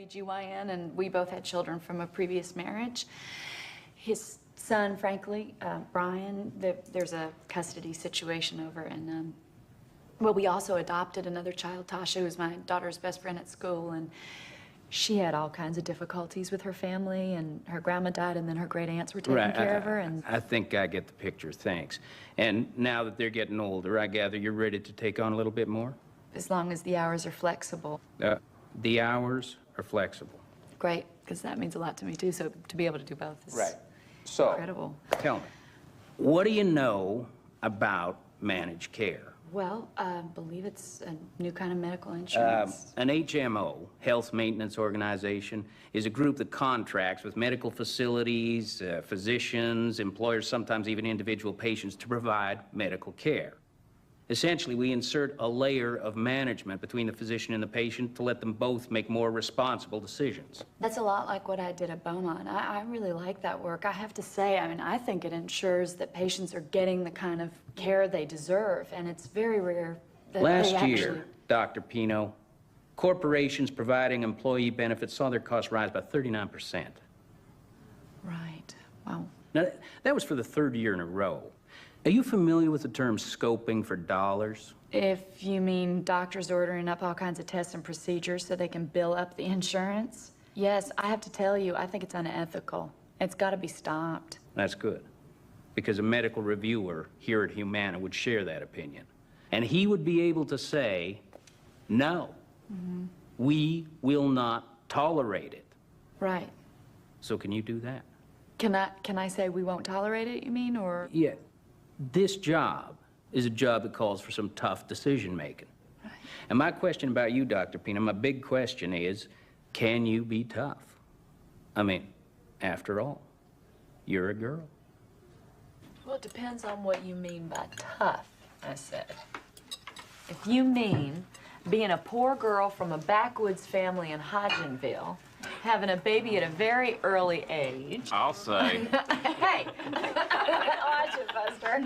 OBGYN, and we both had children from a previous marriage. His son, frankly, Brian, there's a custody situation over, and well, we also adopted another child, Tasha, who's my daughter's best friend at school, and she had all kinds of difficulties with her family, and her grandma died, and then her great aunts were taking care of her, and... I think I get the picture, thanks. And now that they're getting older, I gather you're ready to take on a little bit more? As long as the hours are flexible. The hours are flexible. Great, because that means a lot to me, too, so to be able to do both is incredible. Tell me, what do you know about managed care? Well, I believe it's a new kind of medical insurance. An HMO, Health Maintenance Organization, is a group that contracts with medical facilities, physicians, employers, sometimes even individual patients to provide medical care. Essentially, we insert a layer of management between the physician and the patient to let them both make more responsible decisions. That's a lot like what I did at Beaumont. I really like that work. I have to say, I mean, I think it ensures that patients are getting the kind of care they deserve, and it's very rare that Last they actually... year, Dr. Peeno, corporations providing employee benefits saw their costs rise by 39%. Right. Wow. Now, that was for the third year in a row. Are you familiar with the term scoping for dollars? If you mean doctors ordering up all kinds of tests and procedures so they can bill up the insurance? Yes, I have to tell you, I think it's unethical. It's got to be stopped. That's good, because a medical reviewer here at Humana would share that opinion. And he would be able to say, no, we will not tolerate it. Right. So can you do that? Can I say we won't tolerate it, you mean, or? Yeah. This job is a job that calls for some tough decision-making. Right. And my question about you, Dr. Peeno, my big question is, can you be tough? I mean, after all, you're a girl. Well, it depends on what you mean by tough, I said. If you mean being a poor girl from a backwoods family in Hodgenville, having a baby at a very early age. I'll say. Hey! Watch it, Buster.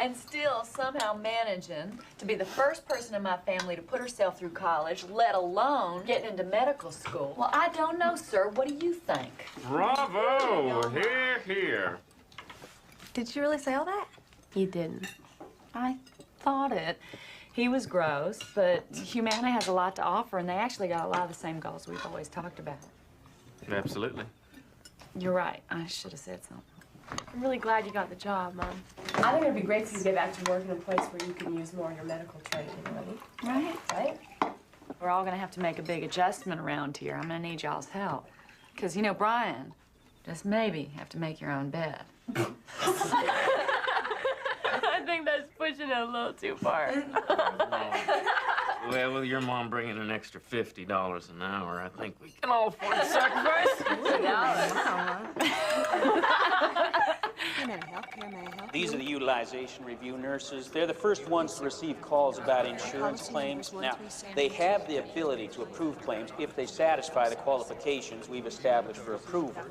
And still somehow managing to be the first person in my family to put herself through college, let alone getting into medical school. Well, I don't know, sir. What do you think? Bravo! Hear, hear. Did you really say all that? You didn't. I thought it. He was gross, but Humana has a lot to offer, and they actually got a lot of the same goals we've always talked about. Absolutely. You're right. I should have said something. I'm really glad you got the job, Mom. I think it'd be great for you to get back to work in a place where you can use more of your medical training, Ilene. Right? We're all gonna have to make a big adjustment around here. I'm gonna need y'all's help. Because, you know, Brian, just maybe have to make your own bed. I think that's pushing it a little too far. Well, with your mom bringing an extra $50 an hour, I think we can all afford to sacrifice. These are the utilization review nurses. They're the first ones to receive calls about insurance claims. Now, they have the ability to approve claims if they satisfy the qualifications we've established for approval.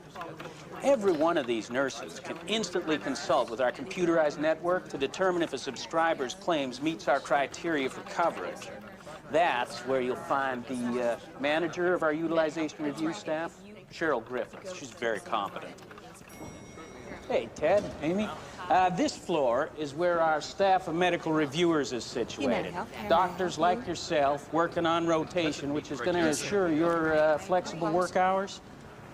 Every one of these nurses can instantly consult with our computerized network to determine if a subscriber's claims meets our criteria for coverage. That's where you'll find the manager of our utilization review staff, Cheryl Griffiths. She's very competent. Hey, Ted, Amy. This floor is where our staff of medical reviewers is situated. Doctors like yourself working on rotation, which is going to ensure your flexible work hours.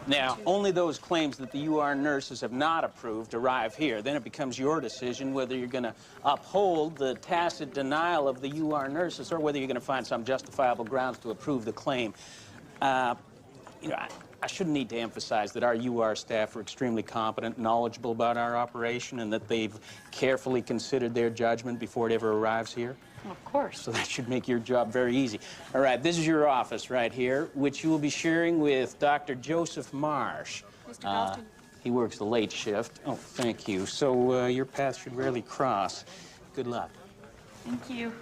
Now, only those claims that the UR nurses have not approved arrive here. Then it becomes your decision whether you're going to uphold the tacit denial of the UR nurses or whether you're going to find some justifiable grounds to approve the claim. You know, I shouldn't need to emphasize that our UR staff are extremely competent, knowledgeable about our operation, and that they've carefully considered their judgment before it ever arrives here. Of course. So that should make your job very easy. All right, this is your office right here, which you will be sharing with Dr. Joseph Marsh. Mr. Dalton. He works the late shift. Oh, thank you. So your paths should rarely cross. Good luck. Thank you.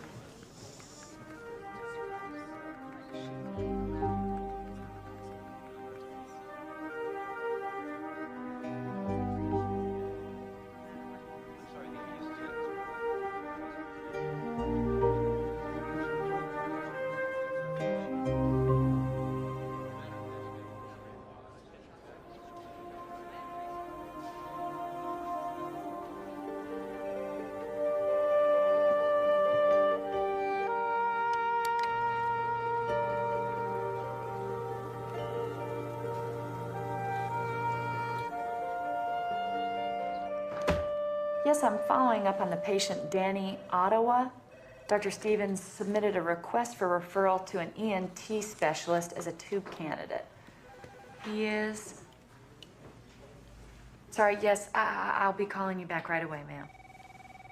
Yes, I'm following up on the patient Danny Ottawa. Dr. Stevens submitted a request for referral to an ENT specialist as a tube candidate. He is... Sorry, yes, I'll be calling you back right away, ma'am.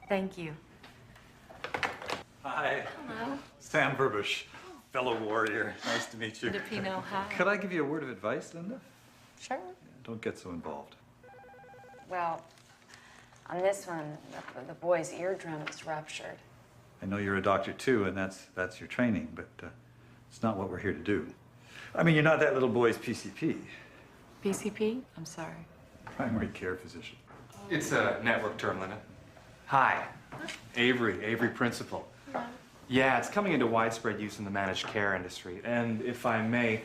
Thank you. Hi. Hello. Sam Verbush, fellow warrior. Nice to meet you. Linda Peeno, hi. Could I give you a word of advice, Linda? Sure. Don't get so involved. Well, on this one, the boy's eardrum is ruptured. I know you're a doctor too, and that's your training, but it's not what we're here to do. I mean, you're not that little boy's PCP, PCP? I'm sorry. primary care physician. It's a network term, Linda. Hi, Avery Principal. Yeah, it's coming into widespread use in the managed care industry. And if I may,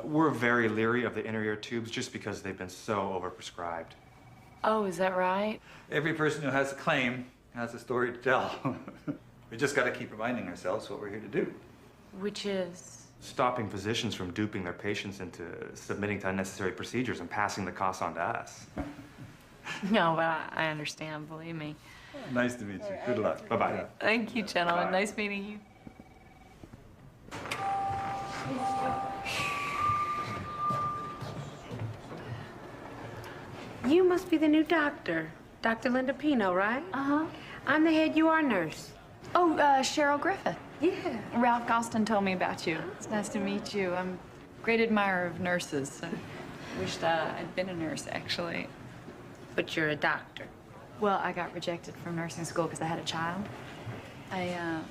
we're very leery of the inner ear tubes just because they've been so overprescribed. Oh, is that right? Every person who has a claim has a story to tell. We just got to keep reminding ourselves what we're here to do. Which is? Stopping physicians from duping their patients into submitting to unnecessary procedures and passing the costs on to us. No, but I understand, believe me. Nice to meet you. Good luck. Bye-bye. Thank you, gentlemen. Bye. Nice meeting you. You must be the new doctor, Dr. Linda Peeno, right? Uh-huh. I'm the head UR nurse. Oh, Cheryl Griffith. Yeah. Ralph Galston told me about you. It's nice to meet you. I'm a great admirer of nurses. I wished I'd been a nurse, actually. But you're a doctor. Well, I got rejected from nursing school because I had a child. I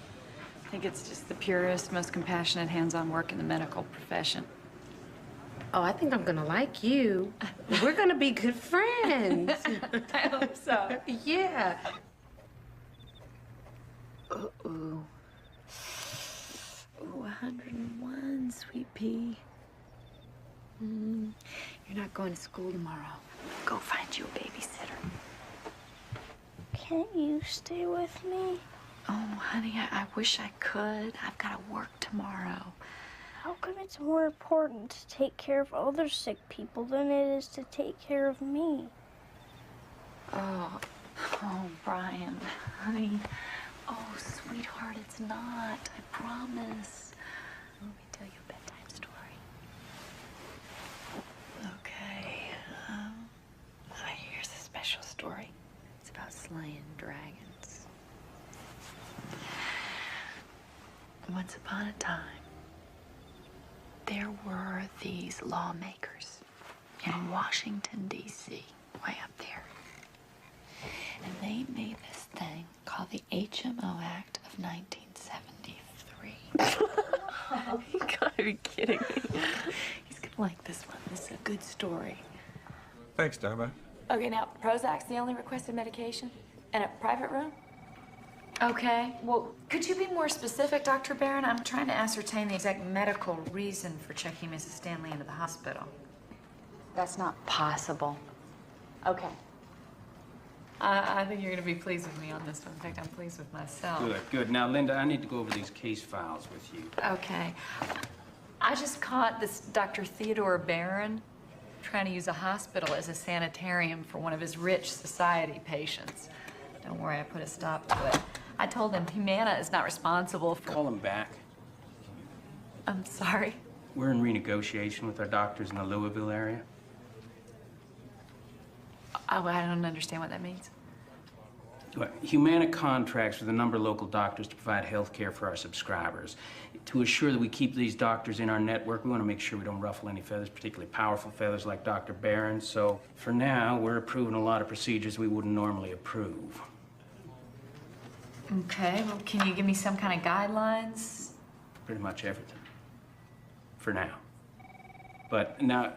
think it's just the purest, most compassionate, hands-on work in the medical profession. Oh, I think I'm gonna like you. We're gonna be good friends. I hope so. Yeah. Ooh, 101, sweet pea. You're not going to school tomorrow. Go find you a babysitter. Can't you stay with me? Oh, honey, I wish I could. I've got to work tomorrow. How come it's more important to take care of other sick people than it is to take care of me? Oh, Brian, honey. Oh, sweetheart, it's not. I promise. Let me tell you a bedtime story. Okay. Here's a special story. It's about slaying dragons. Once upon a time, there were these lawmakers in Washington, D.C., way up there. And they made this thing called the HMO Act of 1973. You gotta be kidding me. He's gonna like this one. This is a good story. Thanks, Dharma. Okay, now, Prozac's the only requested medication? And a private room? Okay, well, could you be more specific, Dr. Barron? I'm trying to ascertain the exact medical reason for checking Mrs. Stanley into the hospital. That's not possible. Okay. I think you're gonna be pleased with me on this one. In fact, I'm pleased with myself. Good, good. Now, Linda, I need to go over these case files with you. Okay. I just caught this Dr. Theodore Barron trying to use a hospital as a sanitarium for one of his rich society patients. Don't worry, I put a stop to it. I told him Humana is not responsible for... Call him back. I'm sorry. We're in renegotiation with our doctors in the Louisville area. Oh, I don't understand what that means. Well, Humana contracts with a number of local doctors to provide health care for our subscribers. To assure that we keep these doctors in our network, we want to make sure we don't ruffle any feathers, particularly powerful feathers like Dr. Barron. So for now, we're approving a lot of procedures we wouldn't normally approve. Okay, well, can you give me some kind of guidelines? Pretty much everything. For now. But now,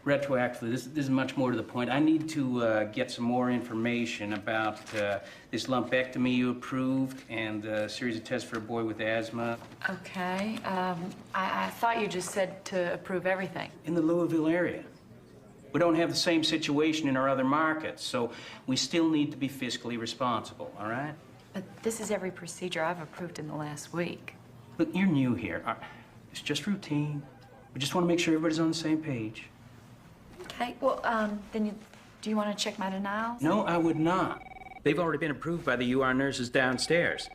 retroactively, this is much more to the point. I need to get some more information about this lumpectomy you approved and a series of tests for a boy with asthma. Okay, I thought you just said to approve everything. In the Louisville area. We don't have the same situation in our other markets, so we still need to be fiscally responsible, all right? But this is every procedure I've approved in the last week. Look, you're new here. It's just routine. We just want to make sure everybody's on the same page. Okay, well, then do you want to check my denials? No, I would not. They've already been approved by the UR nurses downstairs.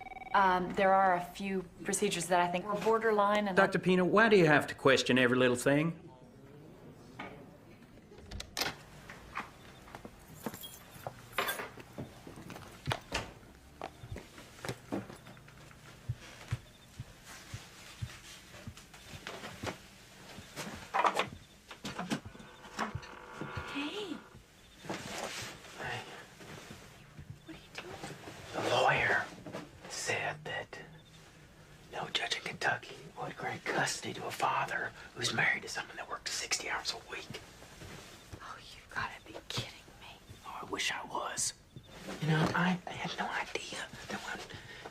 There are a few procedures that I think were borderline and... Dr. Peeno, why do you have to question every little thing? The lawyer said that no judge in Kentucky would grant custody to a father who's married to someone that worked 60 hours a week. Oh, you've got to be kidding me. Oh, I wish I was. You know, I had no idea that when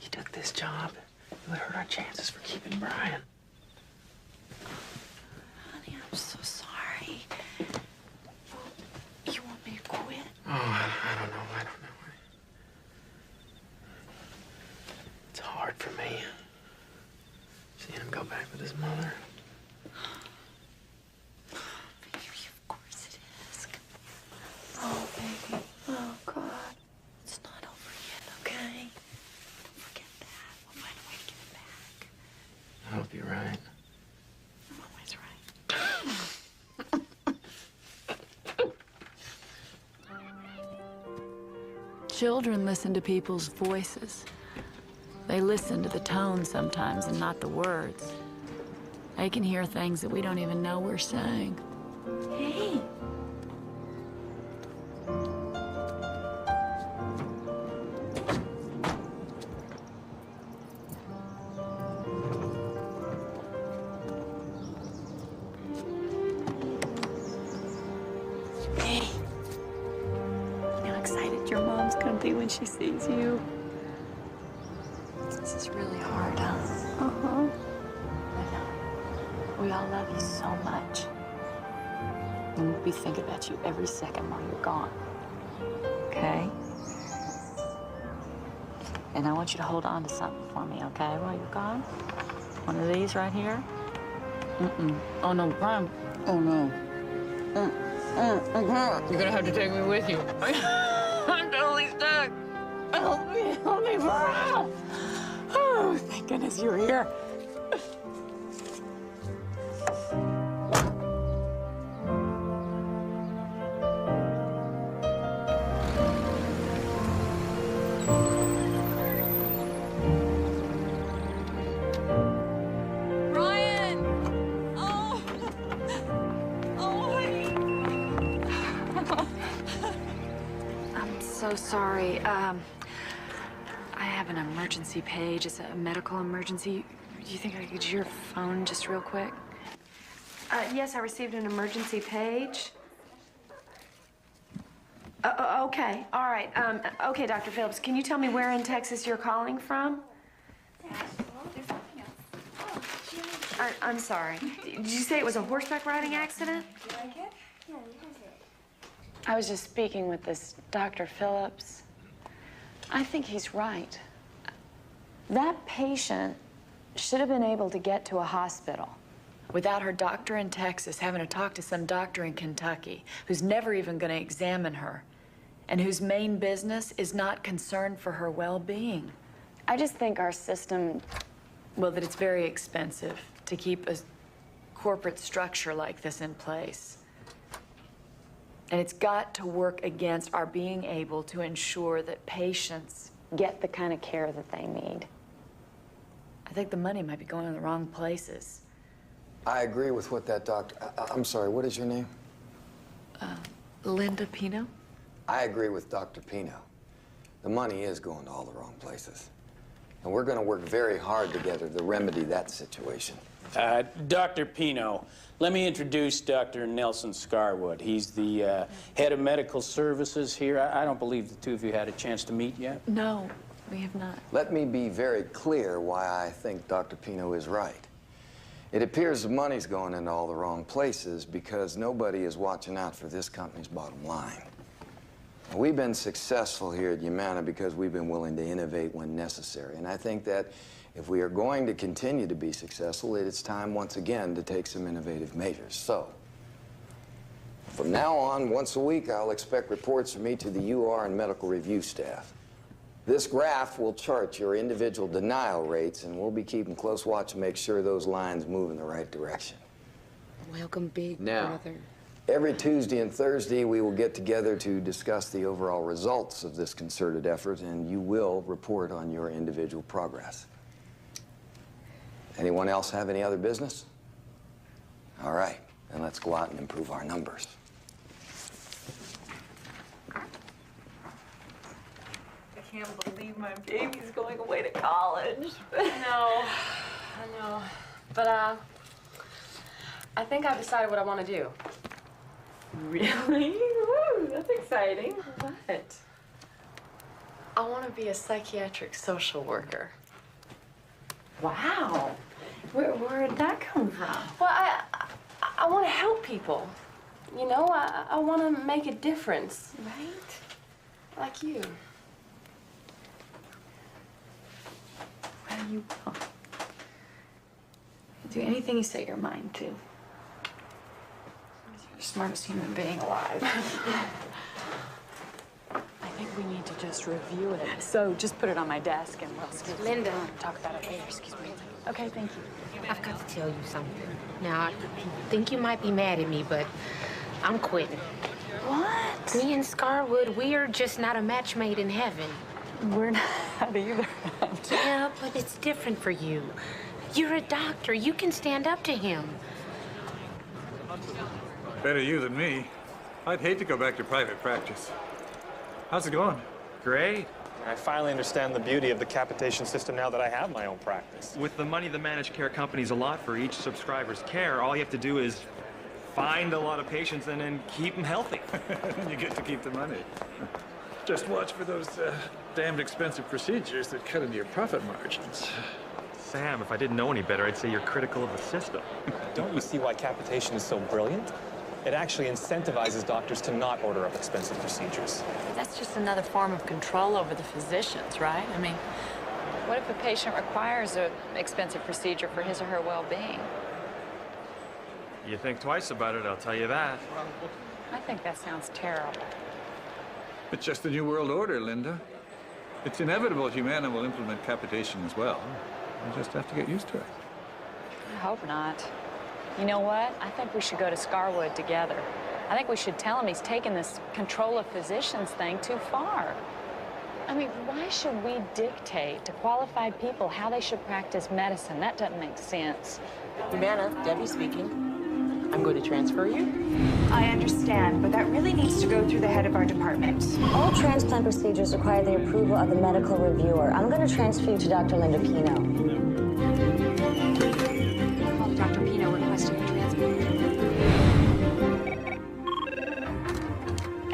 you took this job, it would hurt our chances for keeping Brian. Honey, I'm so sorry. You want me to quit? Oh, I don't know. It's hard for me seeing him go back with his mother. Baby, of course it is. Oh, baby. Oh, God. It's not over yet, okay? Don't forget that. We'll find a way to get it back. I hope you're right. I'm always right. Children listen to people's voices. They listen to the tone sometimes and not the words. They can hear things that we don't even know we're saying. Hey. Hey. You know how excited your mom's gonna be when she sees you? This is really hard, huh? Uh-huh. I know. We all love you so much. And we'll be thinking about you every second while you're gone. Okay? And I want you to hold on to something for me, okay, while you're gone? One of these right here? Mm-mm. Oh, no, Brian. Oh, no. You're gonna have to take me with you. I'm totally stuck. Help me, Brian. Oh, thank goodness you're here. Brian! Oh! Oh, honey! I'm so sorry. I have an emergency page. It's a medical emergency. Do you think I could use your phone just real quick? Yes, I received an emergency page. Okay, all right. Okay, Dr. Phillips, can you tell me where in Texas you're calling from? I'm sorry. Did you say it was a horseback riding accident? You like it? Yeah, it has it. I was just speaking with this Dr. Phillips. I think he's right. That patient should have been able to get to a hospital without her doctor in Texas having to talk to some doctor in Kentucky who's never even going to examine her and whose main business is not concerned for her well-being. I just think our system, well, that it's very expensive to keep a corporate structure like this in place. And it's got to work against our being able to ensure that patients get the kind of care that they need. I think the money might be going in the wrong places. I agree with what that doctor... I'm sorry, what is your name? Linda Peeno? I agree with Dr. Peeno. The money is going to all the wrong places. And we're going to work very hard together to remedy that situation. Dr. Peeno, let me introduce Dr. Nelson Scarwood. He's the head of medical services here. I don't believe the two of you had a chance to meet yet. No, we have not. Let me be very clear why I think Dr. Peeno is right. It appears the money's going into all the wrong places because nobody is watching out for this company's bottom line. We've been successful here at Humana because we've been willing to innovate when necessary. And I think that if we are going to continue to be successful, it's time once again to take some innovative measures. So, from now on, once a week, I'll expect reports from each of the UR and medical review staff. This graph will chart your individual denial rates, and we'll be keeping close watch to make sure those lines move in the right direction. Welcome, big Now, brother. every Tuesday and Thursday, we will get together to discuss the overall results of this concerted effort, and you will report on your individual progress. Anyone else have any other business? All right, then let's go out and improve our numbers. I can't believe my baby's going away to college. I know. But, I think I've decided what I want to do. Really? Woo, that's exciting. What? I want to be a psychiatric social worker. Wow. Where did that come from? Well, I want to help people. You know, I want to make a difference. Right? Like you. Well, you will. Do anything you set your mind to. You're the smartest human being alive. I think we need to just review it. So just put it on my desk and we'll Linda. talk about it later. Excuse me. Okay, thank you. I've got to tell you something. Now, I think you might be mad at me, but I'm quitting. What? Me and Scarwood, we are just not a match made in heaven. We're not either. Yeah, but it's different for you. You're a doctor. You can stand up to him. Better you than me. I'd hate to go back to private practice. How's it going? Great. I finally understand the beauty of the capitation system now that I have my own practice. With the money the managed care companies allot for each subscriber's care, all you have to do is find a lot of patients and then keep them healthy. And you get to keep the money. Just watch for those damned expensive procedures that cut into your profit margins. Sam, if I didn't know any better, I'd say you're critical of the system. Don't you see why capitation is so brilliant? It actually incentivizes doctors to not order up expensive procedures. That's just another form of control over the physicians, right? I mean, what if a patient requires an expensive procedure for his or her well-being? You think twice about it, I'll tell you that. I think that sounds terrible. It's just the New World Order, Linda. It's inevitable Humana will implement capitation as well. You just have to get used to it. I hope not. You know what? I think we should go to Scarwood together. I think we should tell him he's taken this control of physicians thing too far. I mean, why should we dictate to qualified people how they should practice medicine? That doesn't make sense. Humana, Debbie speaking. I'm going to transfer you. I understand, but that really needs to go through the head of our department. All transplant procedures require the approval of the medical reviewer. I'm going to transfer you to Dr. Linda Peeno. Dr. Peeno requesting a transfer.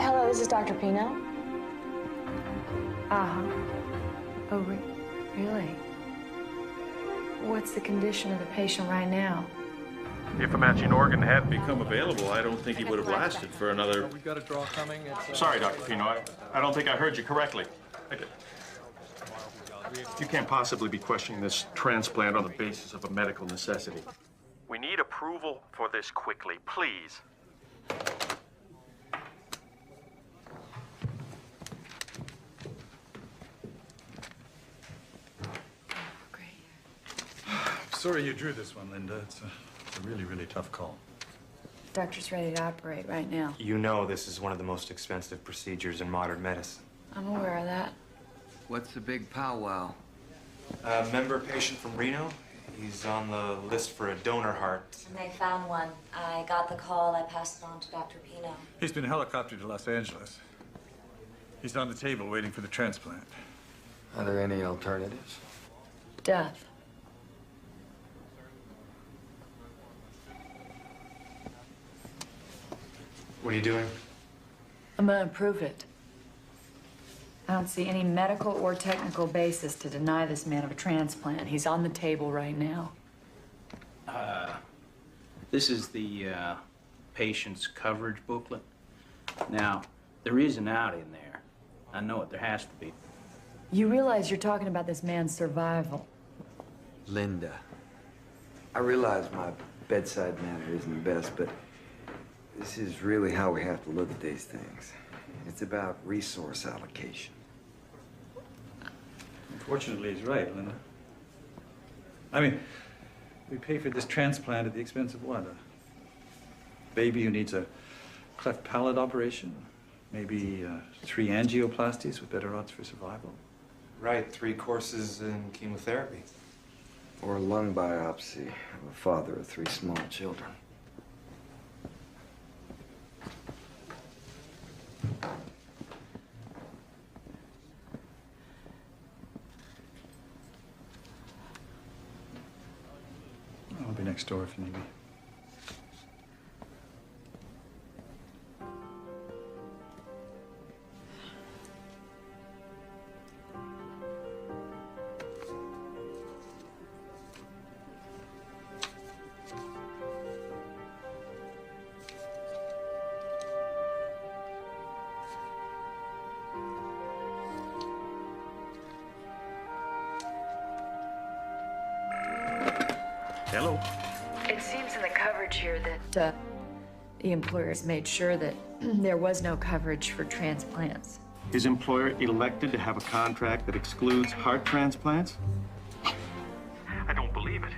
Hello, this is Dr. Peeno. Oh, really? What's the condition of the patient right now? If a matching organ hadn't become available, I don't think he would have lasted for another... We've got a draw coming. Sorry, Dr. Peeno, I don't think I heard you correctly. You can't possibly be questioning this transplant on the basis of a medical necessity. We need approval for this quickly, please. Sorry you drew this one, Linda. It's a really, really tough call. Doctor's ready to operate right now. You know this is one of the most expensive procedures in modern medicine. I'm aware of that. What's the big powwow? A member patient from Reno. He's on the list for a donor heart. And they found one. I got the call. I passed it on to Dr. Peeno. He's been helicoptered to Los Angeles. He's on the table waiting for the transplant. Are there any alternatives? Death. What are you doing? I'm gonna approve it. I don't see any medical or technical basis to deny this man of a transplant. He's on the table right now. This is the patient's coverage booklet. Now, there is an out in there. I know it, there has to be. You realize you're talking about this man's survival. Linda, I realize my bedside manner isn't the best, but this is really how we have to look at these things. It's about resource allocation. Unfortunately, he's right, Linda. I mean, we pay for this transplant at the expense of what? A baby who needs a cleft palate operation? Maybe 3 angioplasties with better odds for survival? Right, 3 courses in chemotherapy. Or a lung biopsy of a father of 3 small children. I'll be next door if you need me. Hello? It seems in the coverage here that the employers made sure that there was no coverage for transplants. His employer elected to have a contract that excludes heart transplants? I don't believe it.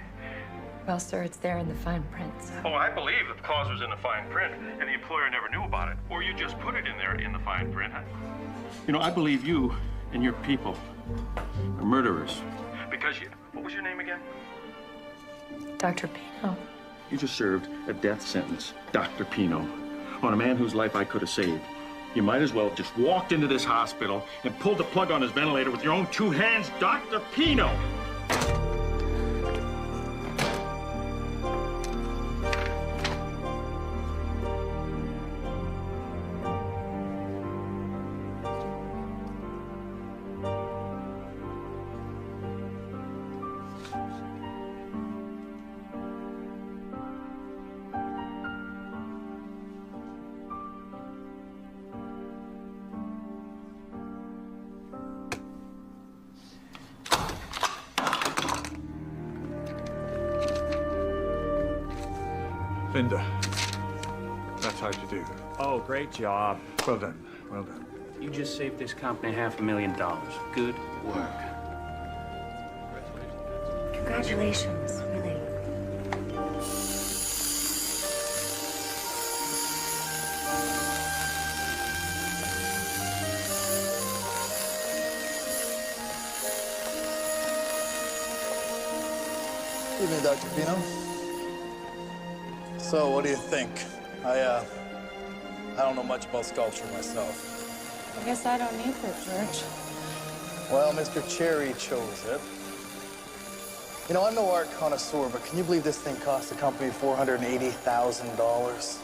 Well, sir, it's there in the fine print. So. Oh, I believe that the clause was in the fine print, and the employer never knew about it. Or you just put it in there in the fine print, huh? You know, I believe you and your people are murderers. Because you... What was your name again? Dr. Peeno. You just served a death sentence, Dr. Peeno, on a man whose life I could have saved. You might as well have just walked into this hospital and pulled the plug on his ventilator with your own 2 hands, Dr. Peeno! Linda, that's hard to do. Oh, great job. Well done, well done. You just saved this company $500,000. Good work. Congratulations, really. Evening, Dr. Peeno. So, what do you think? I don't know much about sculpture myself. I guess I don't either, George. Well, Mr. Cherry chose it. You know, I'm no art connoisseur, but can you believe this thing cost the company $480,000?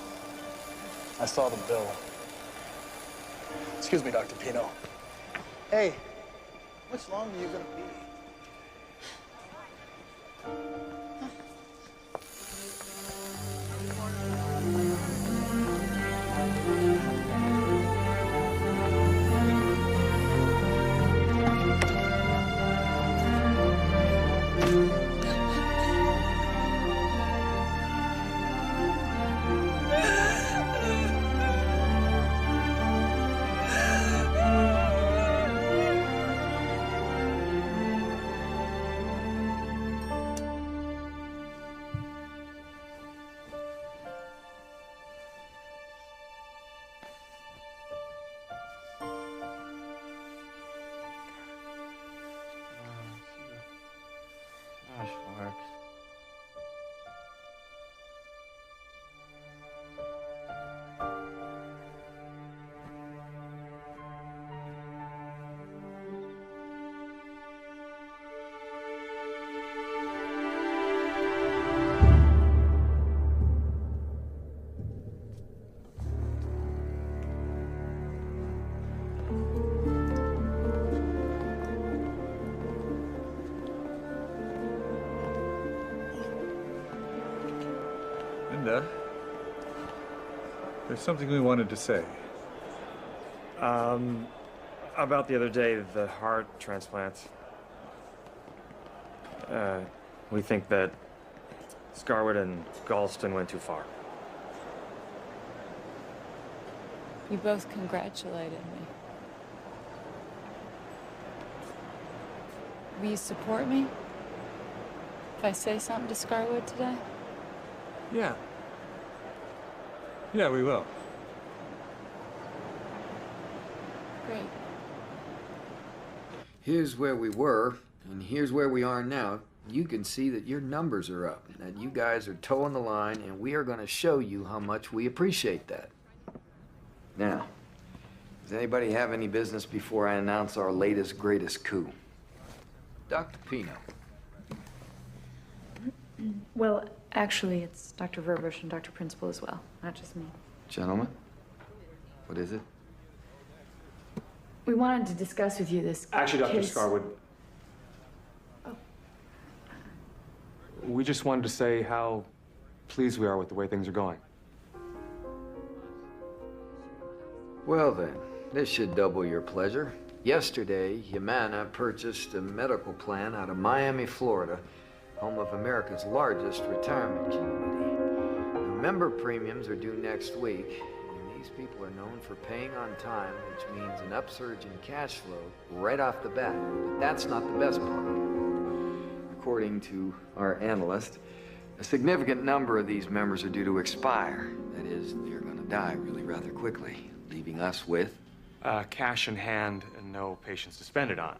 I saw the bill. Excuse me, Dr. Peeno. Hey, how much longer are you gonna be? Gosh, Mark. Linda, there's something we wanted to say. About the other day, the heart transplant. We think that Scarwood and Galston went too far. You both congratulated me. Will you support me if I say something to Scarwood today? Yeah. Yeah, we will. Great. Here's where we were, and here's where we are now. You can see that your numbers are up, that you guys are toeing the line, and we are going to show you how much we appreciate that. Now, does anybody have any business before I announce our latest, greatest coup? Dr. Peeno. Well, actually, it's Dr. Verbush and Dr. Principal as well, not just me. Gentlemen, what is it? We wanted to discuss with you this Actually, Dr. case. Scarwood. We just wanted to say how pleased we are with the way things are going. Well then, this should double your pleasure. Yesterday, Humana purchased a medical plan out of Miami, Florida, home of America's largest retirement community. Now, member premiums are due next week, and these people are known for paying on time, which means an upsurge in cash flow right off the bat. But that's not the best part. According to our analyst, a significant number of these members are due to expire. That is, they're going to die really rather quickly, leaving us with Cash in hand and no patients to spend it on.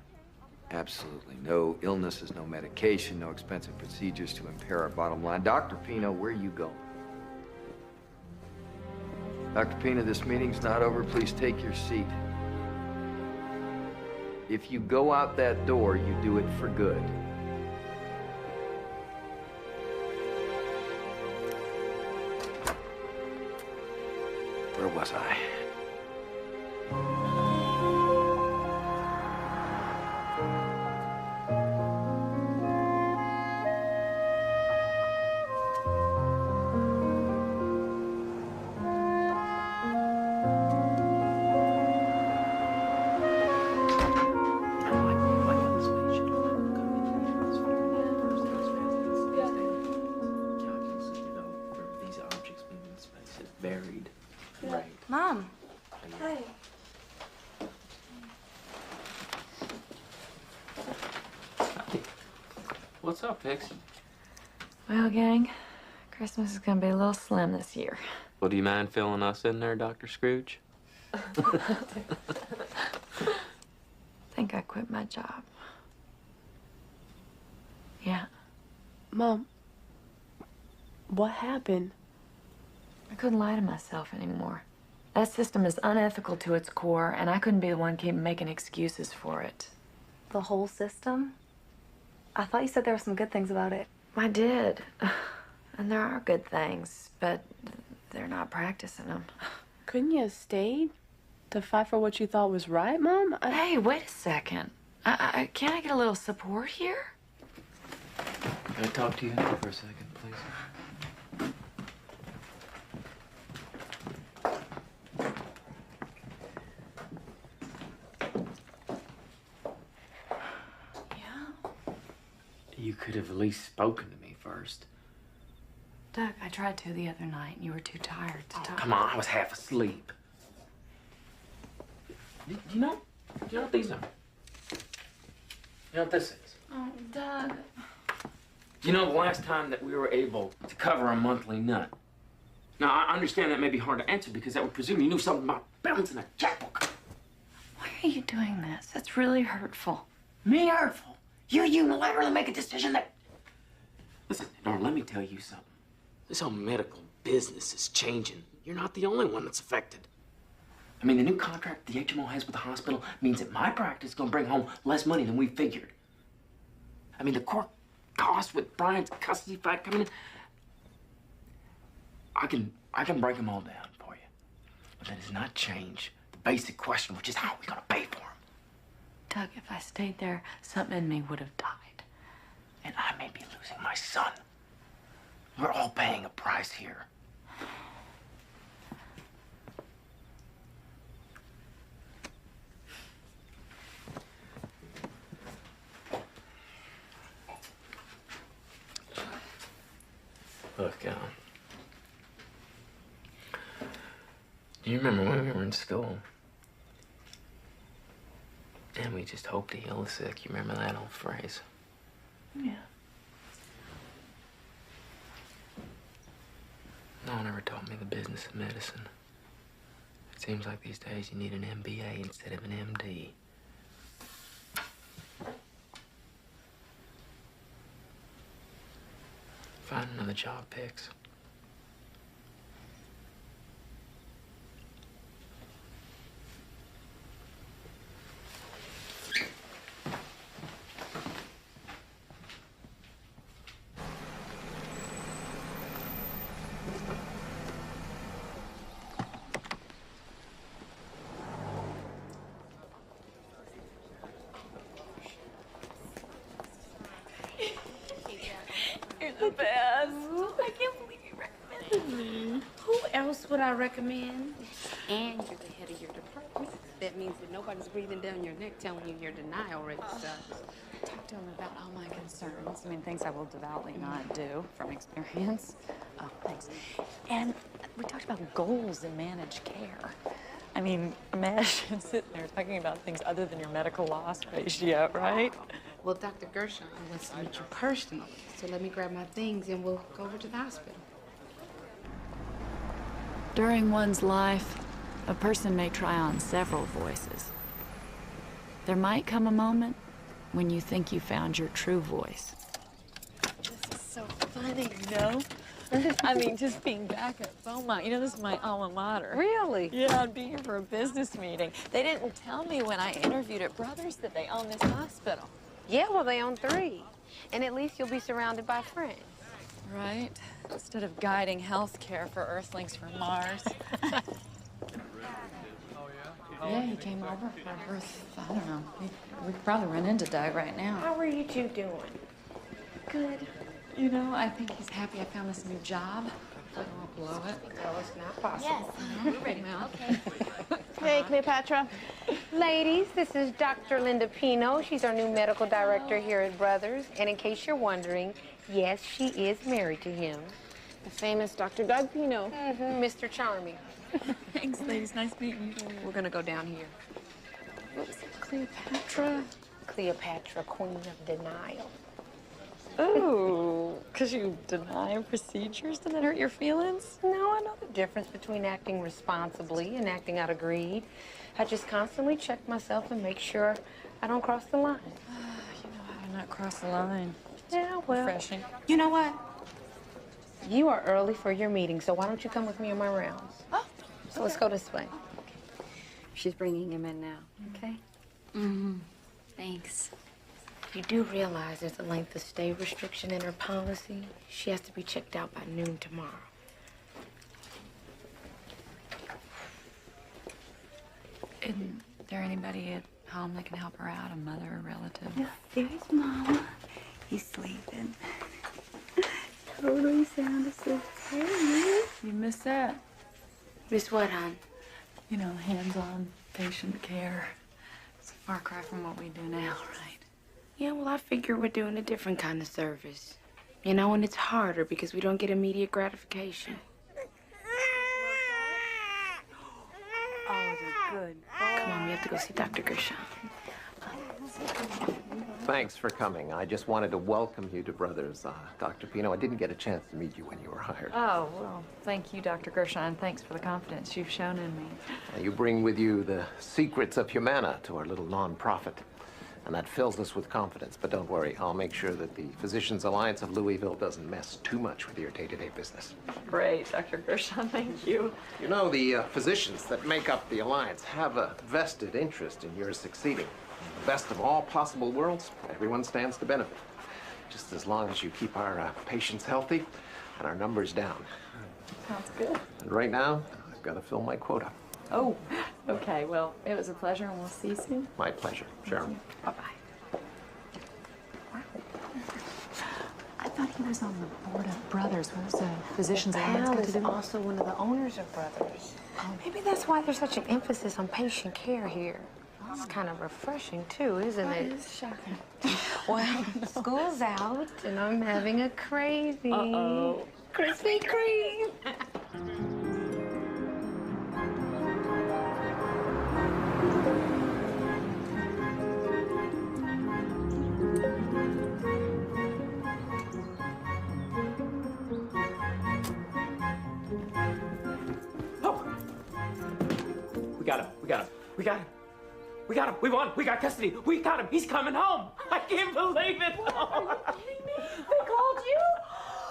absolutely no illnesses, no medication, no expensive procedures to impair our bottom line. Dr. Peeno, where you going? Dr. Peeno, this meeting's not over. Please take your seat. If you go out that door, you do it for good. Where was I? These objects moving in space is buried. Right. Mom. Hi. What's up, Pix? Well, gang, Christmas is gonna be a little slim this year. Well, do you mind filling us in there, Dr. Scrooge? I think I quit my job. Yeah. Mom, what happened? I couldn't lie to myself anymore. That system is unethical to its core, and I couldn't be the one keep making excuses for it. The whole system? I thought you said there were some good things about it. I did. And there are good things, but they're not practicing them. Couldn't you have stayed to fight for what you thought was right, Mom? Hey, wait a second. Can I get a little support here? Can I talk to you for a second, please? You could have at least spoken to me first. Doug, I tried to the other night, and you were too tired to talk. Come on, I was half asleep. You know what these are? You know what this is? Oh, Doug. You know the last time that we were able to cover a monthly nut? Now, I understand that may be hard to answer because that would presume you knew something about balancing a checkbook. Why are you doing this? That's really hurtful. Me hurtful? You unilaterally make a decision that... Listen, darling, let me tell you something. This whole medical business is changing. You're not the only one that's affected. I mean, the new contract the HMO has with the hospital means that my practice is going to bring home less money than we figured. I mean, the court costs with Brian's custody fight coming in, I can break them all down for you. But that does not change the basic question, which is how are we going to pay for them? Doug, if I stayed there, something in me would have died. And I may be losing my son. We're all paying a price here. Look, do you remember when we were in school? And we just hope to heal the sick. You remember that old phrase? Yeah. No one ever taught me the business of medicine. It seems like these days you need an MBA instead of an MD. Find another job, Pix. You're the best. I can't believe you recommended me. Who else would I recommend? And you're the head of your department. That means that nobody's breathing down your neck telling you your denial rate sucks. Talk to him about all my concerns. I mean, things I will devoutly not do from experience. Oh, thanks. And we talked about goals in managed care. I mean, imagine sitting there talking about things other than your medical loss ratio, right? Well, Dr. Gershon wants to meet you personally. So let me grab my things and we'll go over to the hospital. During one's life, a person may try on several voices. There might come a moment when you think you found your true voice. This is so funny, you know? I mean, just being back at Beaumont, you know, this is my alma mater. Really? Yeah, I'd be here for a business meeting. They didn't tell me when I interviewed at Brothers that they own this hospital. Yeah, well, they own 3. And at least you'll be surrounded by friends. Right? Instead of guiding health care for Earthlings from Mars. Yeah, he came over for a birth. I don't know. We could probably run into Doug right now. How are you two doing? Good. You know, I think he's happy I found this new job. I won't blow it. No, it's not possible. Yes. We're ready now. Okay. Hey, Cleopatra. Ladies, this is Dr. Linda Peeno. She's our new medical director here at Brothers. And in case you're wondering, yes, she is married to him. The famous Dr. Doug Peeno. Mr. Charming. Thanks, ladies. Nice meeting you. We're gonna go down here. What was it, Cleopatra? Cleopatra, Queen of Denial. Ooh, because you deny procedures? Did that hurt your feelings? No, I know the difference between acting responsibly and acting out of greed. I just constantly check myself and make sure I don't cross the line. You know how to not cross the line. Yeah, well. Refreshing. You know what? You are early for your meeting, so why don't you come with me on my rounds? Oh. So let's go this way. She's bringing him in now, okay? Mm-hmm. Thanks. You do realize there's a length of stay restriction in her policy? She has to be checked out by noon tomorrow. Isn't there anybody at home that can help her out? A mother, a relative? Yeah, there's Mama. He's sleeping. Totally sound asleep. Hey, you miss that? Miss what, hon? You know, hands-on patient care. It's a far cry from what we do now, right? Yeah, well, I figure we're doing a different kind of service. You know, and it's harder because we don't get immediate gratification. Oh, they're good. Come on, we have to go see Dr. Gershon. Thanks for coming. I just wanted to welcome you to Brothers. Dr. Peeno, I didn't get a chance to meet you when you were hired. Oh, well, thank you, Dr. Gershon. Thanks for the confidence you've shown in me. You bring with you the secrets of Humana to our little nonprofit, and that fills us with confidence. But don't worry, I'll make sure that the Physicians Alliance of Louisville doesn't mess too much with your day-to-day business. Great, Dr. Gershon. Thank you. You know, the physicians that make up the Alliance have a vested interest in your succeeding. The best of all possible worlds, everyone stands to benefit. Just as long as you keep our patients healthy and our numbers down. Sounds good. And right now, I've got to fill my quota. Oh, okay. Well, it was a pleasure, and we'll see you soon. My pleasure. Sharon. Bye-bye. I thought he was on the board of Brothers. What was the Physicians Alliance got to is do? also one of the owners of Brothers. Maybe that's why there's such an emphasis on patient care here. It's kind of refreshing, too, isn't it? It's shocking. Well, school's out, and I'm having a crazy Krispy Kreme. got him. We got him. We got him. We got him. We won. We got custody. We got him. He's coming home. I can't believe it. Are you kidding me? They called you?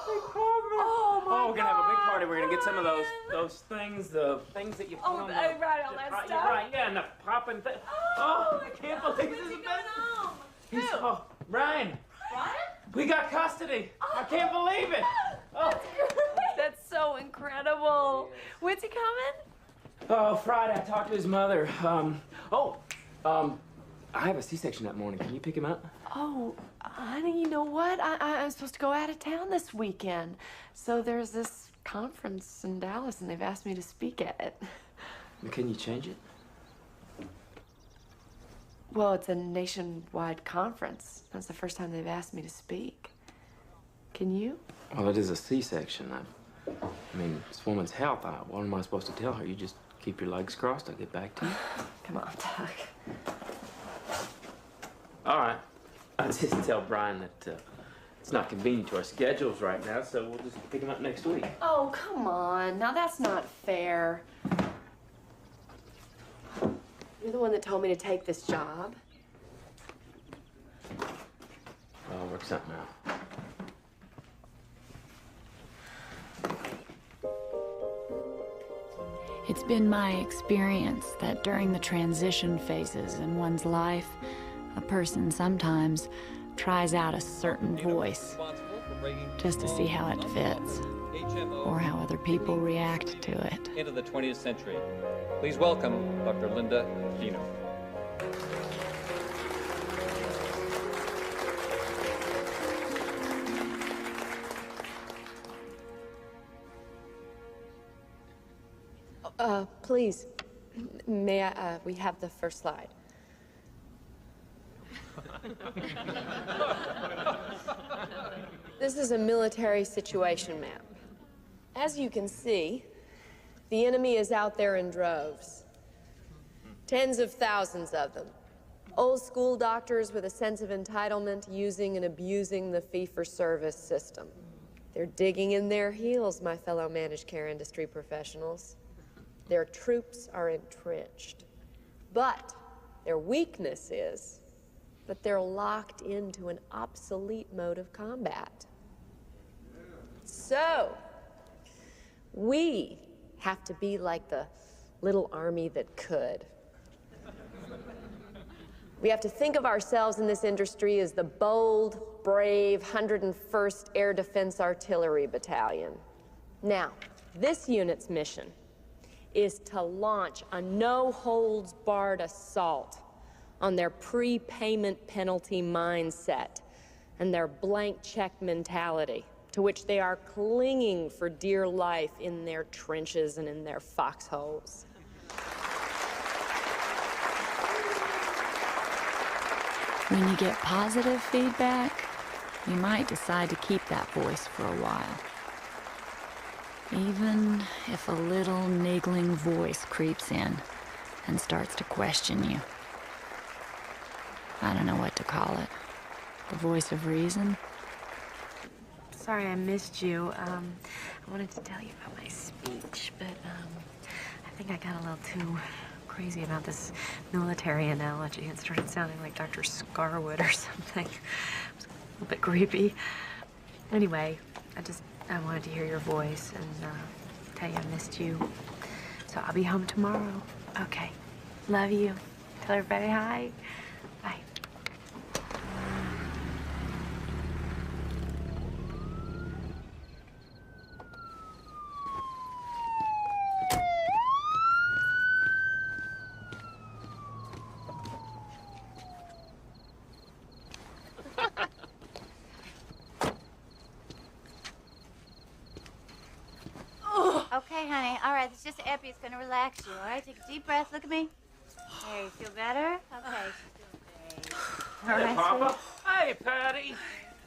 They called me. Oh, my we're gonna have a big God, party. We're gonna get some of those things, the things that you put on the... right, all that stuff? Right, yeah, and the popping thing. Oh, I can't believe this is the best. Who? Oh, Brian. Brian? We got custody. I can't believe it. Oh. That's so incredible. When's he coming? Oh, Friday. I talked to his mother. I have a C-section that morning. Can you pick him up? Oh, honey, you know what? I'm supposed to go out of town this weekend. So there's this conference in Dallas, and they've asked me to speak at it. Can you change it? Well, it's a nationwide conference. That's the first time they've asked me to speak. Can you? Well, it is a C-section. I mean, this woman's health. What am I supposed to tell her? You just keep your legs crossed. I'll get back to you. Come on, Doc. All right. I just tell Brian that it's not convenient to our schedules right now, so we'll just pick him up next week. Oh, come on. Now, that's not fair. You're the one that told me to take this job. I'll work something out. It's been my experience that during the transition phases in one's life, a person sometimes tries out a certain voice just to see how it fits or how other people react to it. Into the 20th century. Please welcome Dr. Linda Peeno. Please, may I, we have the first slide. This is a military situation map. As you can see, the enemy is out there in droves. Tens of thousands of them. Old school doctors with a sense of entitlement using and abusing the fee-for-service system. They're digging in their heels, my fellow managed care industry professionals. Their troops are entrenched. But their weakness is that they're locked into an obsolete mode of combat. So, we have to be like the little army that could. We have to think of ourselves in this industry as the bold, brave 101st Air Defense Artillery Battalion. Now, this unit's mission is to launch a no-holds-barred assault on their prepayment penalty mindset and their blank check mentality, to which they are clinging for dear life in their trenches and in their foxholes. When you get positive feedback, you might decide to keep that voice for a while. Even if a little niggling voice creeps in and starts to question you. I don't know what to call it. The voice of reason? Sorry I missed you. I wanted to tell you about my speech, but I think I got a little too crazy about this military analogy. It started sounding like Dr. Scarwood or something. It was a little bit creepy. Anyway, I wanted to hear your voice and tell you I missed you. So I'll be home tomorrow. Okay. Love you. Tell everybody hi. Bye. Okay, honey. All right, it's just epi. It's gonna relax you. All right, take a deep breath. Look at me. There, you feel better? Okay, she's doing great. All Hey, right, Papa. sweetie. Hey, Patty.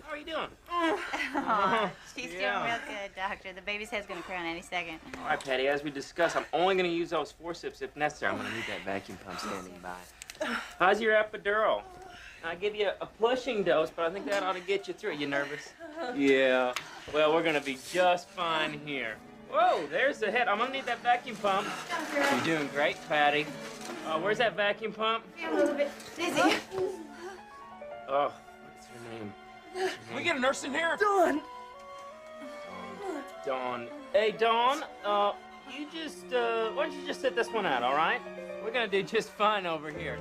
How are you doing? Oh, she's Yeah. doing real good, doctor. The baby's head's gonna crown any second. All right, Patty, as we discussed, I'm only going to use those forceps if necessary. I'm going to need that vacuum pump standing by. How's your epidural? I'll give you a pushing dose, but I think that ought to get you through. You nervous? Yeah. Well, we're going to be just fine here. Whoa, there's the head. I'm gonna need that vacuum pump. You're doing great, Patty. Where's that vacuum pump? I'm a little bit dizzy. Oh, what's her name? Can we get a nurse in here? Dawn. Dawn. Hey, Dawn, you just, why don't you just sit this one out, all right? We're gonna do just fine over here.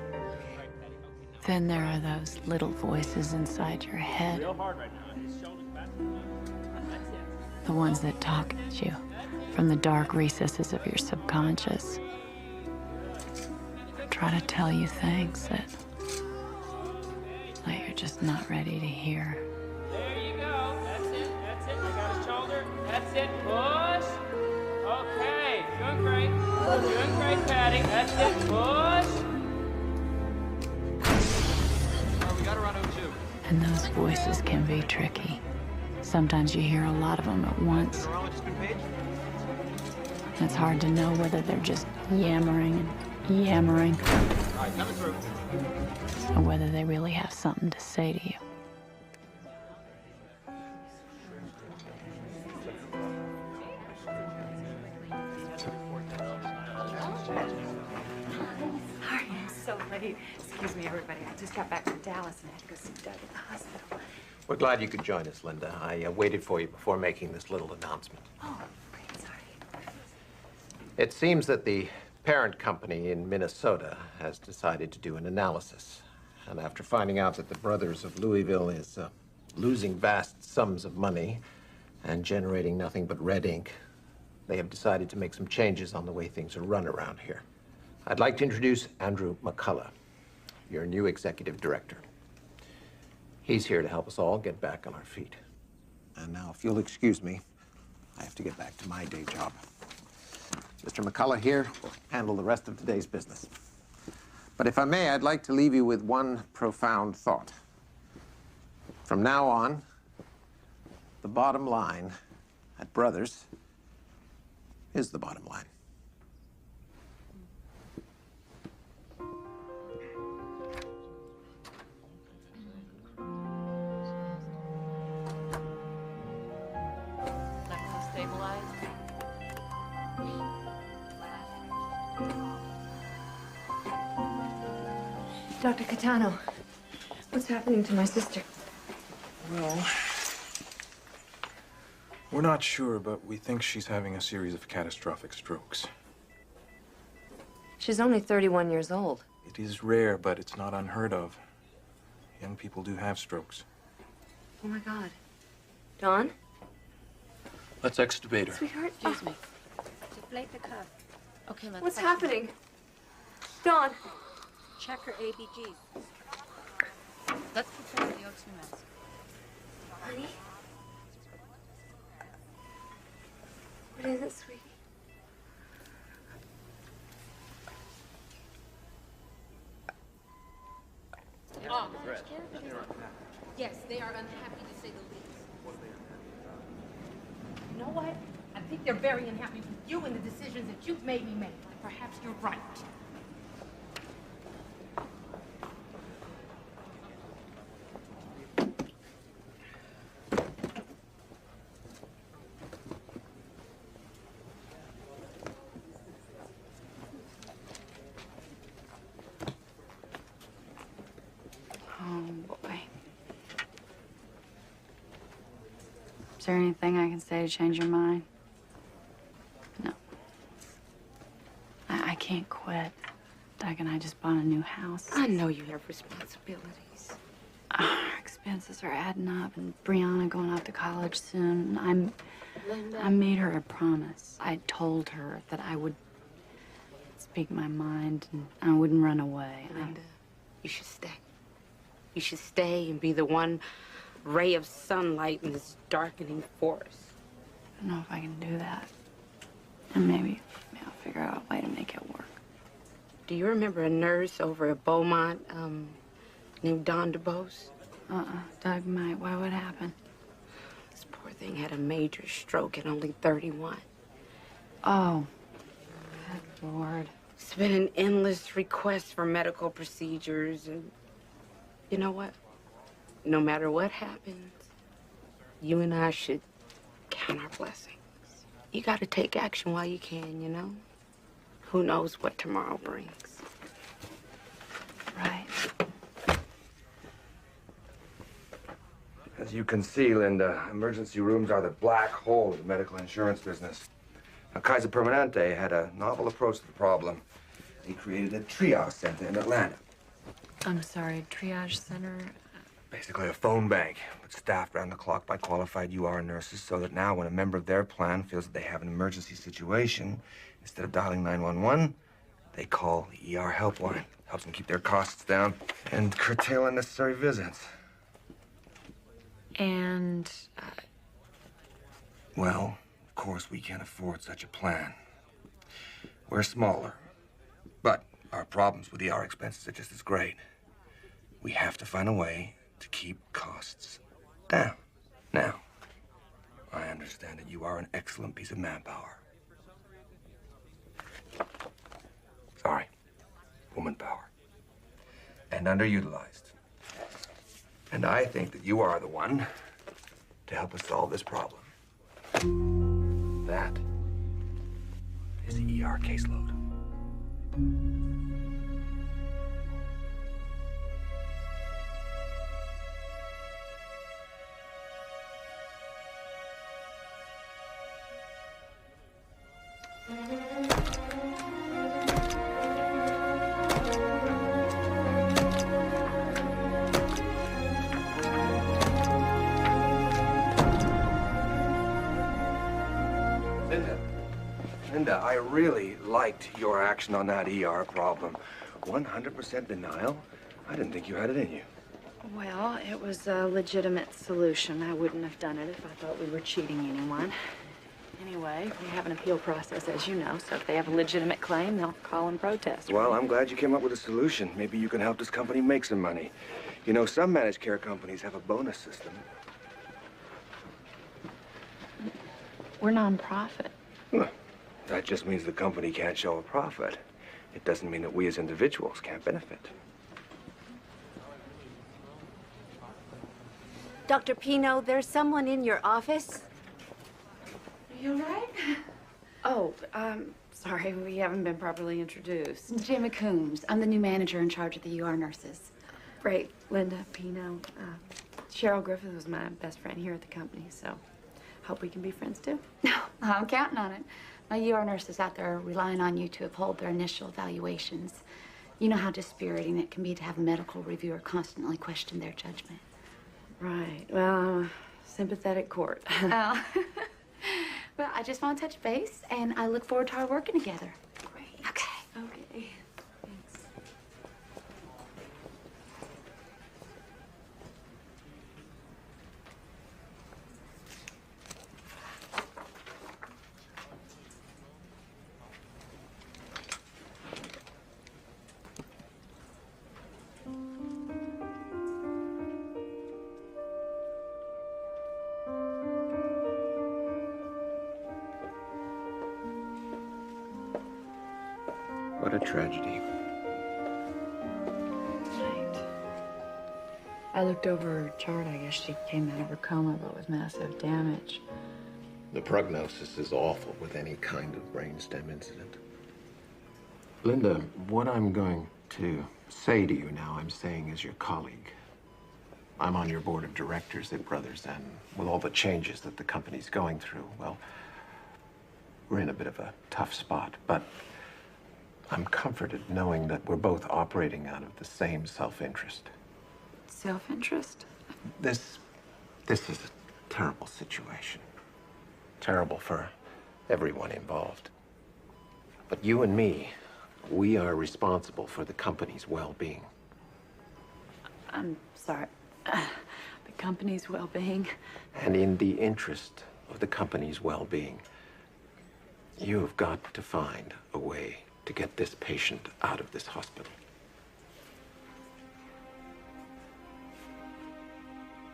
Then there are those little voices inside your head, Real hard right now. His shoulder's back. That's it. the ones that talk at you from the dark recesses of your subconscious. Try to tell you things that you're just not ready to hear. There you go. That's it. That's it. I got his shoulder. That's it. Push. Okay. Doing great. Doing great, Patty. That's it. Push. We got her on O2. And those voices can be tricky. Sometimes you hear a lot of them at once. Neurologist been paged? It's hard to know whether they're just yammering and yammering, All right, coming through. or whether they really have something to say to you. Sorry, I'm so late. Excuse me, everybody. I just got back from Dallas and I had to go see Doug at the hospital. We're glad you could join us, Linda. I waited for you before making this little announcement. Oh, great, sorry. It seems that the parent company in Minnesota has decided to do an analysis. And after finding out that the Brothers of Louisville is losing vast sums of money and generating nothing but red ink, they have decided to make some changes on the way things are run around here. I'd like to introduce Andrew McCullough, your new executive director. He's here to help us all get back on our feet. And now, if you'll excuse me, I have to get back to my day job. Mr. McCullough here will handle the rest of today's business. But if I may, I'd like to leave you with one profound thought. From now on, the bottom line at Brothers is the bottom line. Stabilized. Dr. Catano, what's happening to my sister? Well, we're not sure, but we think she's having a series of catastrophic strokes. She's only 31 years old. It is rare, but it's not unheard of. Young people do have strokes. Oh, my God. Dawn? Let's extubate her. Sweetheart? Excuse me. Deflate the cuff. Okay, let's... What's happening? Dawn? Check her ABGs. Let's prepare the O2 mask. Honey? What is it, sweetie? Oh, yes, they are unhappy to say the least. You know what? I think they're very unhappy with you and the decisions that you've made me make. Perhaps you're right. Oh, boy. Is there anything I can say to change your mind? No. I can't quit. Doug and I just bought a new house. I know you have responsibilities. Our expenses are adding up, and Brianna going off to college soon. I made her a promise. I told her that I would speak my mind and I wouldn't run away. Linda, you should stay. You should stay and be the one ray of sunlight in this darkening forest. I don't know if I can do that. And maybe I'll figure out a way to make it work. Do you remember a nurse over at Beaumont named Dawn DeBose? Doug might. Why would happen? This poor thing had a major stroke at only 31. Oh, good Lord. It's been an endless request for medical procedures, and you know what? No matter what happens, you and I should count our blessings. You gotta take action while you can, you know? Who knows what tomorrow brings. Right. As you can see, Linda, emergency rooms are the black hole of the medical insurance business. Now, Kaiser Permanente had a novel approach to the problem. He created a triage center in Atlanta. I'm sorry, triage center? Basically a phone bank, but staffed round the clock by qualified UR nurses so that now when a member of their plan feels that they have an emergency situation, instead of dialing 911, they call the ER helpline. Helps them keep their costs down and curtail unnecessary visits. And, Well, of course, we can't afford such a plan. We're smaller, but our problems with ER expenses are just as great. We have to find a way to keep costs down. Now, I understand that you are an excellent piece of manpower. Sorry, woman power. And underutilized. And I think that you are the one to help us solve this problem. That is the ER caseload. Linda, I really liked your action on that ER problem. 100% denial? I didn't think you had it in you. well, it was a legitimate solution. I wouldn't have done it if I thought we were cheating anyone. Anyway, we have an appeal process, as you know, so if they have a legitimate claim, they'll call and protest. Well, I'm glad you came up with a solution. Maybe you can help this company make some money. You know, some managed care companies have a bonus system. We're nonprofit. Huh. That just means the company can't show a profit. It doesn't mean that we as individuals can't benefit. Dr. Peeno, there's someone in your office. Are you all right? Oh, sorry, we haven't been properly introduced. Jimmy Coombs. I'm the new manager in charge of the UR nurses. Great, Linda, Peeno. Cheryl Griffith was my best friend here at the company, so hope we can be friends too. I'm counting on it. My UR nurses out there are relying on you to uphold their initial evaluations. You know how dispiriting it can be to have a medical reviewer constantly question their judgment. Right. Well, sympathetic court. Oh. Well, I just want to touch base, and I look forward to our working together. Great. Okay. Okay. Thanks. What a tragedy. Right. I looked over her chart. I guess she came out of her coma, but with massive damage. The prognosis is awful with any kind of brainstem incident. Linda, what I'm going to say to you now, I'm saying as your colleague. I'm on your board of directors at Brothers, and with all the changes that the company's going through, well, we're in a bit of a tough spot, but I'm comforted knowing that we're both operating out of the same self-interest. Self-interest? This is a terrible situation. Terrible for everyone involved. But you and me, we are responsible for the company's well-being. I'm sorry. The company's well-being. And in the interest of the company's well-being, you've got to find a way to get this patient out of this hospital.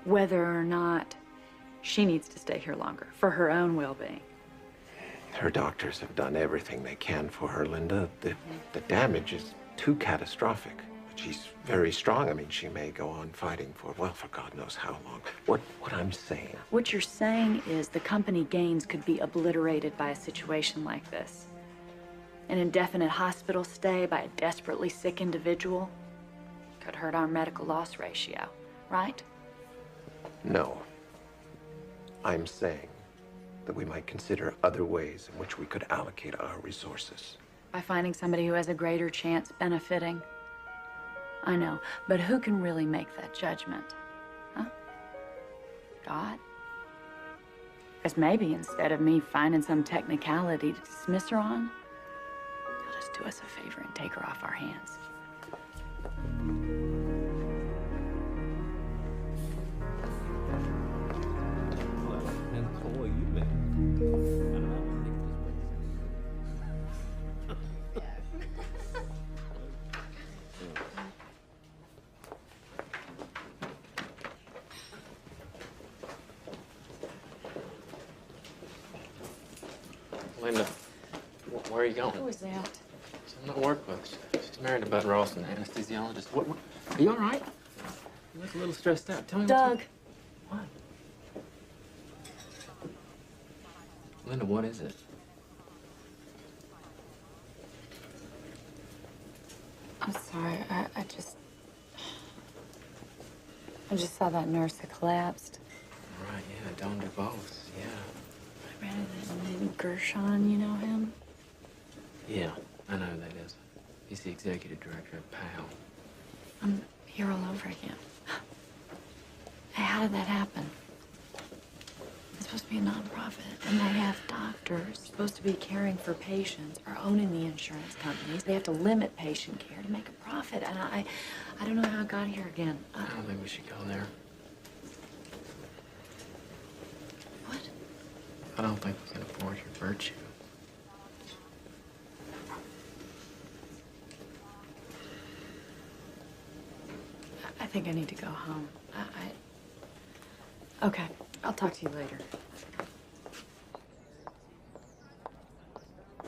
Whether or not she needs to stay here longer for her own well-being. Her doctors have done everything they can for her, Linda. The damage is too catastrophic. She's very strong. I mean, she may go on fighting for, well, for God knows how long. What I'm saying... What you're saying is the company gains could be obliterated by a situation like this. An indefinite hospital stay by a desperately sick individual could hurt our medical loss ratio, right? No. I'm saying that we might consider other ways in which we could allocate our resources. By finding somebody who has a greater chance benefiting. I know, but who can really make that judgment? Huh? God? Because maybe instead of me finding some technicality to dismiss her on, he'll just do us a favor and take her off our hands. Linda, where are you going? Who is that? Someone at work with. She's married to Bud Ralston, anesthesiologist. What? Are you all right? You look a little stressed out. Tell me Doug. What? Linda, what is it? I'm sorry, I just saw that nurse that collapsed. Right, yeah, don't do both, yeah. I ran into that Gershon, you know him? Yeah, I know who that is. He's the executive director of PAL. I'm here all over again. Hey, how did that happen? It's supposed to be a nonprofit, and they have doctors supposed to be caring for patients or owning the insurance companies. They have to limit patient care to make a profit, and I don't know how I got here again. I don't think we should go there. What? I don't think we can afford your virtue. I think I need to go home. Okay, I'll talk to you later.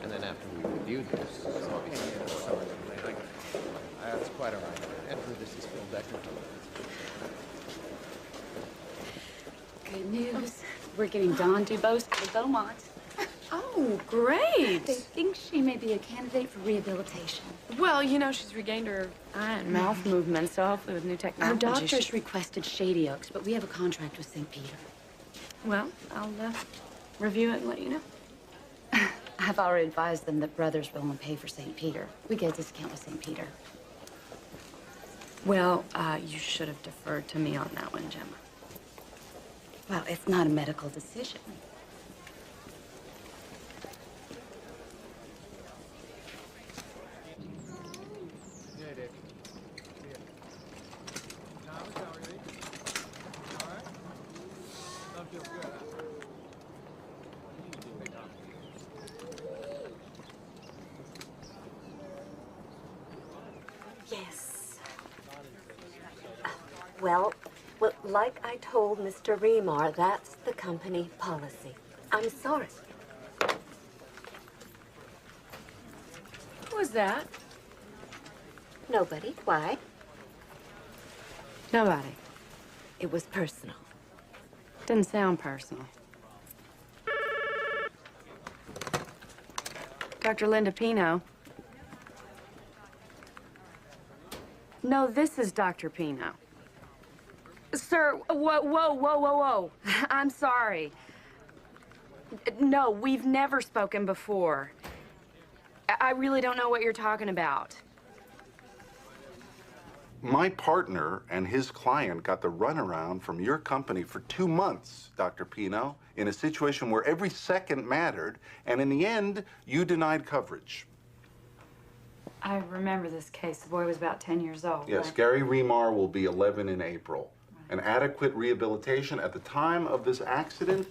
And then after we reviewed this, that's quite all right. Edward, this is Phil Decker. Good news. We're getting Dawn Dubose to the Beaumont. Oh, great. They think she may be a candidate for rehabilitation. Well, you know, she's regained her eye and mouth movement, so hopefully with new technology. Our doctors requested Shady Oaks, but we have a contract with St. Peter. Well, I'll review it and let you know. I've already advised them that Brothers will only pay for St. Peter. We get a discount with St. Peter. Well, you should have deferred to me on that one, Gemma. Well, it's not a medical decision. Yes. Well, like I told Mr. Remar, that's the company policy. I'm sorry. Who was that? Nobody. Why? Nobody. It was personal. Didn't sound personal. Dr. Linda Peeno. No, this is Dr. Peeno. Sir, whoa. I'm sorry. No, we've never spoken before. I really don't know what you're talking about. My partner and his client got the runaround from your company for 2 months, Dr. Peeno, in a situation where every second mattered, and in the end, you denied coverage. I remember this case. The boy was about 10 years old. Yes, right? Gary Remar will be 11 in April. An adequate rehabilitation at the time of this accident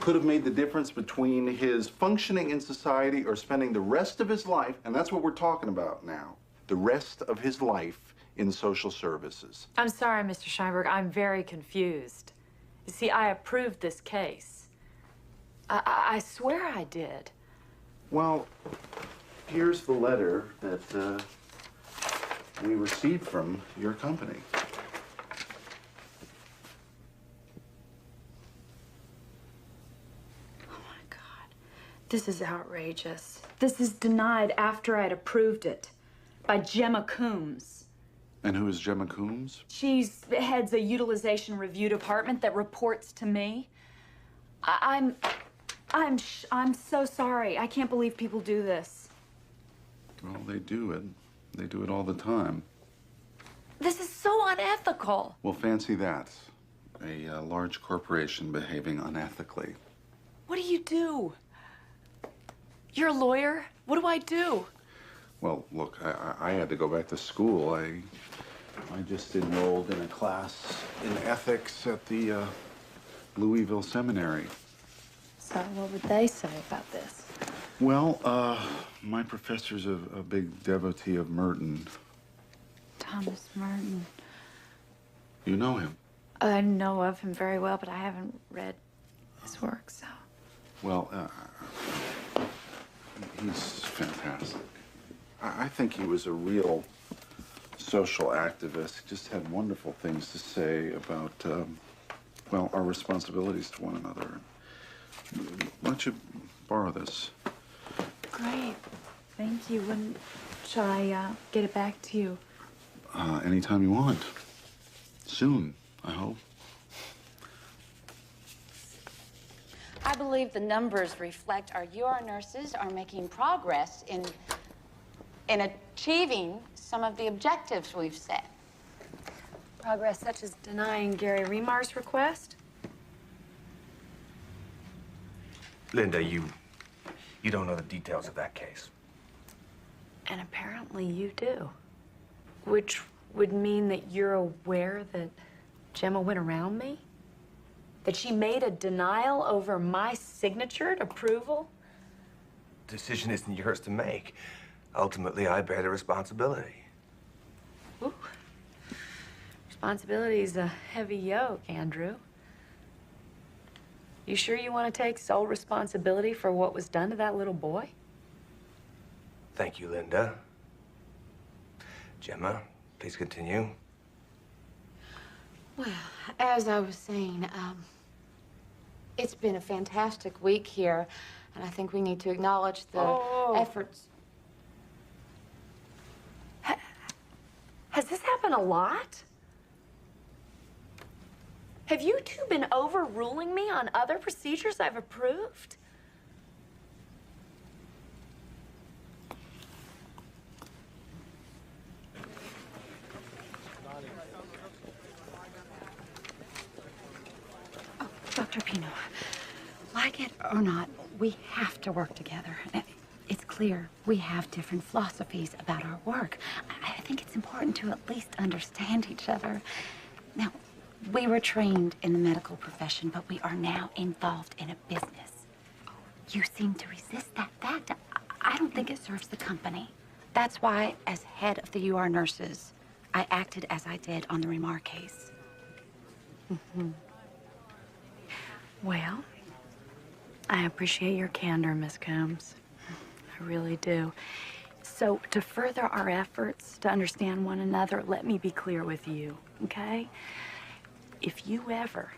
could have made the difference between his functioning in society or spending the rest of his life, and that's what we're talking about now, the rest of his life in social services. I'm sorry, Mr. Scheinberg. I'm very confused. You see, I approved this case. I swear I did. Well, here's the letter that we received from your company. This is outrageous. This is denied after I'd approved it by Gemma Coombs. And who is Gemma Coombs? She's heads a utilization review department that reports to me. I'm so sorry. I can't believe people do this. Well, they do it. They do it all the time. This is so unethical. Well, fancy that. A large corporation behaving unethically. What do you do? You're a lawyer? What do I do? Well, look, I had to go back to school. I just enrolled in a class in ethics at the Louisville Seminary. So what would they say about this? Well, my professor's a big devotee of Merton. Thomas Merton. You know him? I know of him very well, but I haven't read his work, so. Well, he's fantastic. I think he was a real social activist. He just had wonderful things to say about, well, our responsibilities to one another. Why don't you borrow this? Great. Thank you. When shall I get it back to you? Anytime you want. Soon, I hope. I believe the numbers reflect our UR nurses are making progress in achieving some of the objectives we've set. Progress such as denying Gary Remar's request? Linda, you don't know the details of that case. And apparently you do. Which would mean that you're aware that Gemma went around me? That she made a denial over my signatured approval? Decision isn't yours to make. Ultimately, I bear the responsibility. Ooh. Responsibility's a heavy yoke, Andrew. You sure you want to take sole responsibility for what was done to that little boy? Thank you, Linda. Gemma, please continue. Well, as I was saying, it's been a fantastic week here, and I think we need to acknowledge the efforts. Has this happened a lot? Have you two been overruling me on other procedures I've approved? Oh, Dr. Peeno, like it or not, we have to work together. It's clear we have different philosophies about our work. I think it's important to at least understand each other. Now, we were trained in the medical profession, but we are now involved in a business. You seem to resist that fact. I don't think it serves the company. That's why, as head of the UR nurses, I acted as I did on the Remar case. Well, I appreciate your candor, Miss Combs. I really do. So, to further our efforts to understand one another, let me be clear with you, okay? If you ever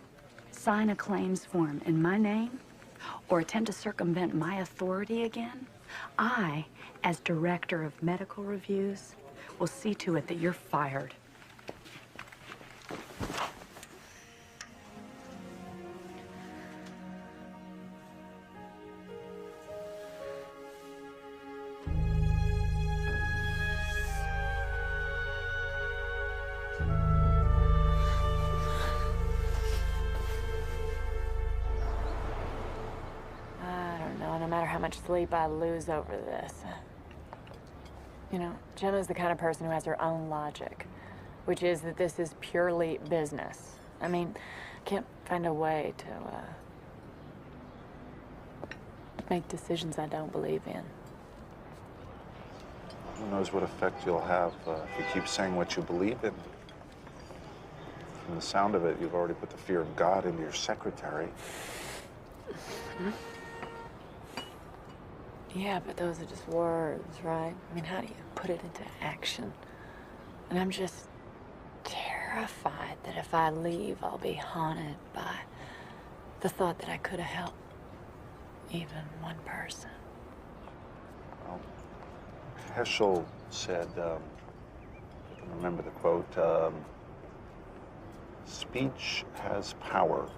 sign a claims form in my name or attempt to circumvent my authority again, I, as director of medical reviews, will see to it that you're fired. No matter how much sleep I lose over this. You know, Gemma's the kind of person who has her own logic, which is that this is purely business. I mean, can't find a way to make decisions I don't believe in. Who knows what effect you'll have if you keep saying what you believe in. From the sound of it, you've already put the fear of God into your secretary. Yeah, but those are just words, right? I mean, how do you put it into action? And I'm just terrified that if I leave, I'll be haunted by the thought that I could have helped even one person. Well, Heschel said, I can remember the quote, speech has power,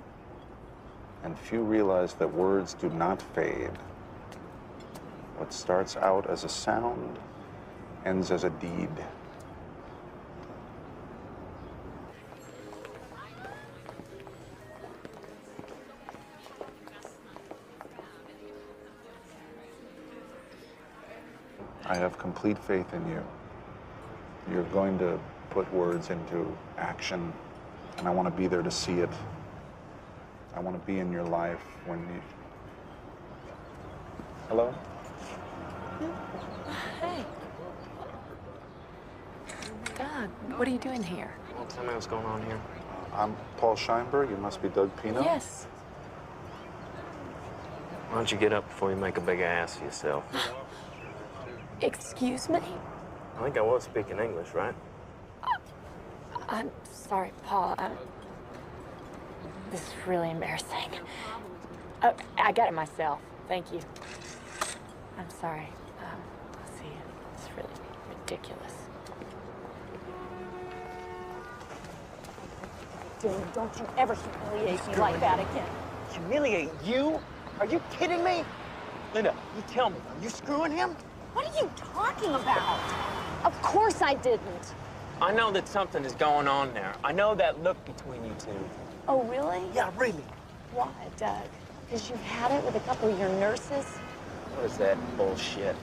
and few realize that words do not fade. What starts out as a sound ends as a deed. I have complete faith in you. You're going to put words into action, and I want to be there to see it. I want to be in your life when you... Hello? Hey. Doug, what are you doing here? Well, tell me what's going on here. I'm Paul Scheinberg. You must be Doug Peeno. Yes. Why don't you get up before you make a big ass of yourself? Excuse me? I think I was speaking English, right? I'm sorry, Paul. This is really embarrassing. I got it myself. Thank you. I'm sorry. I'll see you. It's really ridiculous. Dude, don't you ever humiliate me like that again. Humiliate you? Are you kidding me? Linda, you tell me, are you screwing him? What are you talking about? Of course I didn't. I know that something is going on there. I know that look between you two. Oh, really? Yeah, really. Why, Doug? Because you've had it with a couple of your nurses? What is that bullshit?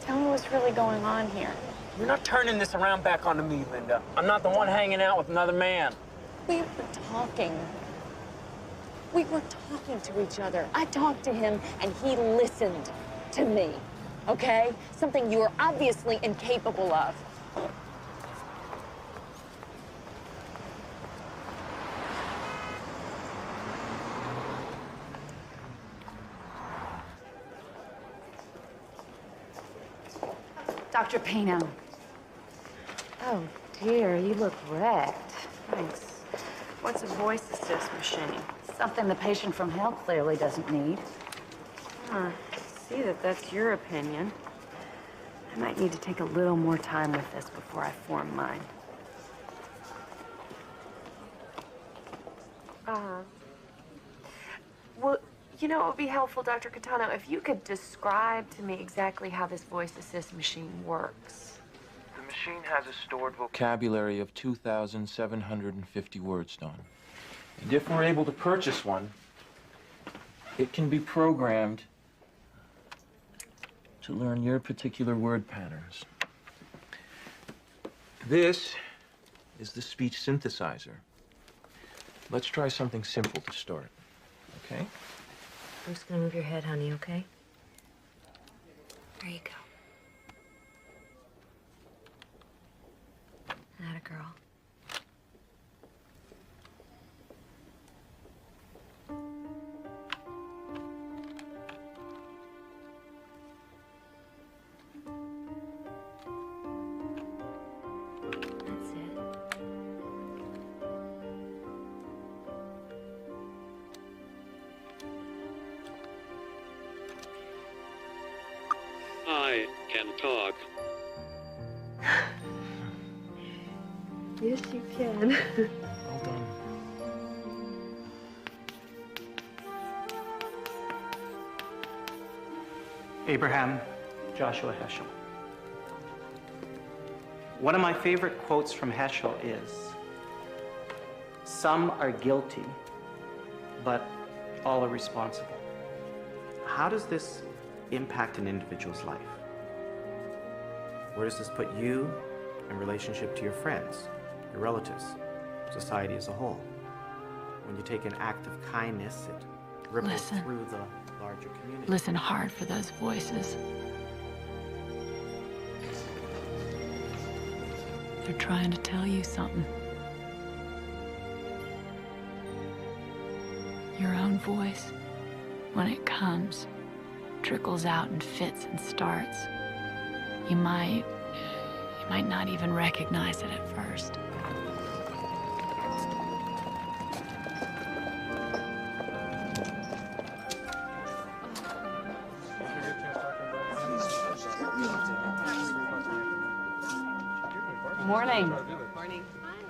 Tell me what's really going on here. You're not turning this around back onto me, Linda. I'm not the one hanging out with another man. We were talking. We were talking to each other. I talked to him, and he listened to me, okay? Something you are obviously incapable of. Dr. Peeno. Oh, dear, you look wrecked. Thanks. What's a voice assist machine? Something the patient from hell clearly doesn't need. Huh. See that that's your opinion. I might need to take a little more time with this before I form mine. Well, you know, it would be helpful, Dr. Catano, if you could describe to me exactly how this voice assist machine works. The machine has a stored vocabulary of 2,750 words, Dawn. And if we're able to purchase one, it can be programmed to learn your particular word patterns. This is the speech synthesizer. Let's try something simple to start, okay? I'm just gonna move your head, honey, okay? There you go. Atta girl. That's it. I can talk. Yes, you can. Well done. Abraham Joshua Heschel. One of my favorite quotes from Heschel is, "Some are guilty, but all are responsible." How does this impact an individual's life? Where does this put you in relationship to your friends, your relatives, society as a whole? When you take an act of kindness, it ripples Listen. through the larger community. Listen hard for those voices. They're trying to tell you something. Your own voice, when it comes, trickles out in fits and starts. You might You might not even recognize it at first. Morning. Morning.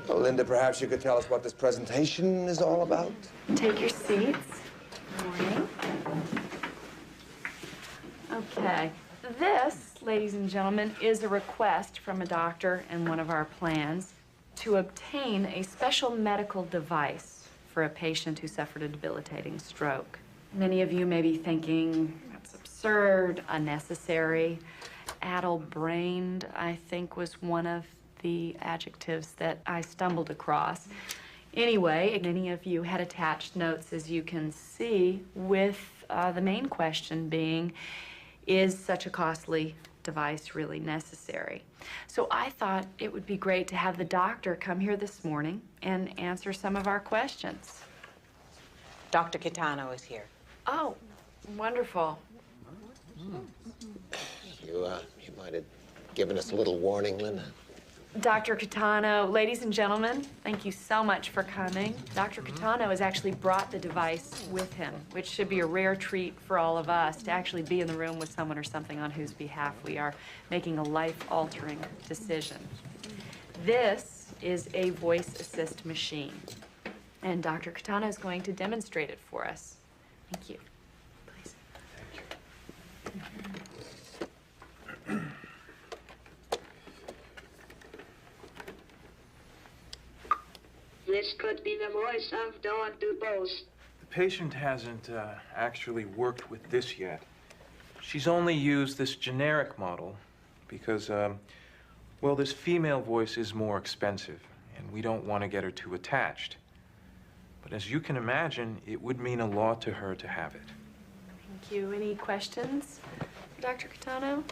Well, Linda, perhaps you could tell us what this presentation is all about? Take your seats. Morning. Okay. This, ladies and gentlemen, is a request from a doctor in one of our plans to obtain a special medical device for a patient who suffered a debilitating stroke. Many of you may be thinking, that's absurd, unnecessary. Addle-brained, I think, was one of the adjectives that I stumbled across. Anyway, many of you had attached notes, as you can see, with the main question being, is such a costly device really necessary? So I thought it would be great to have the doctor come here this morning and answer some of our questions. Dr. Kitano is here. Oh, wonderful. You might have given us a little warning, Linda. Dr. Kitano, ladies and gentlemen, thank you so much for coming. Dr. Kitano has actually brought the device with him, which should be a rare treat for all of us to actually be in the room with someone or something on whose behalf we are making a life-altering decision. This is a voice assist machine, and Dr. Kitano is going to demonstrate it for us. Thank you. Please. Thank you. This could be the voice of Dawn Dubose. The patient hasn't actually worked with this yet. She's only used this generic model because, well, this female voice is more expensive, and we don't want to get her too attached. But as you can imagine, it would mean a lot to her to have it. Thank you. Any questions for Dr. Kitano?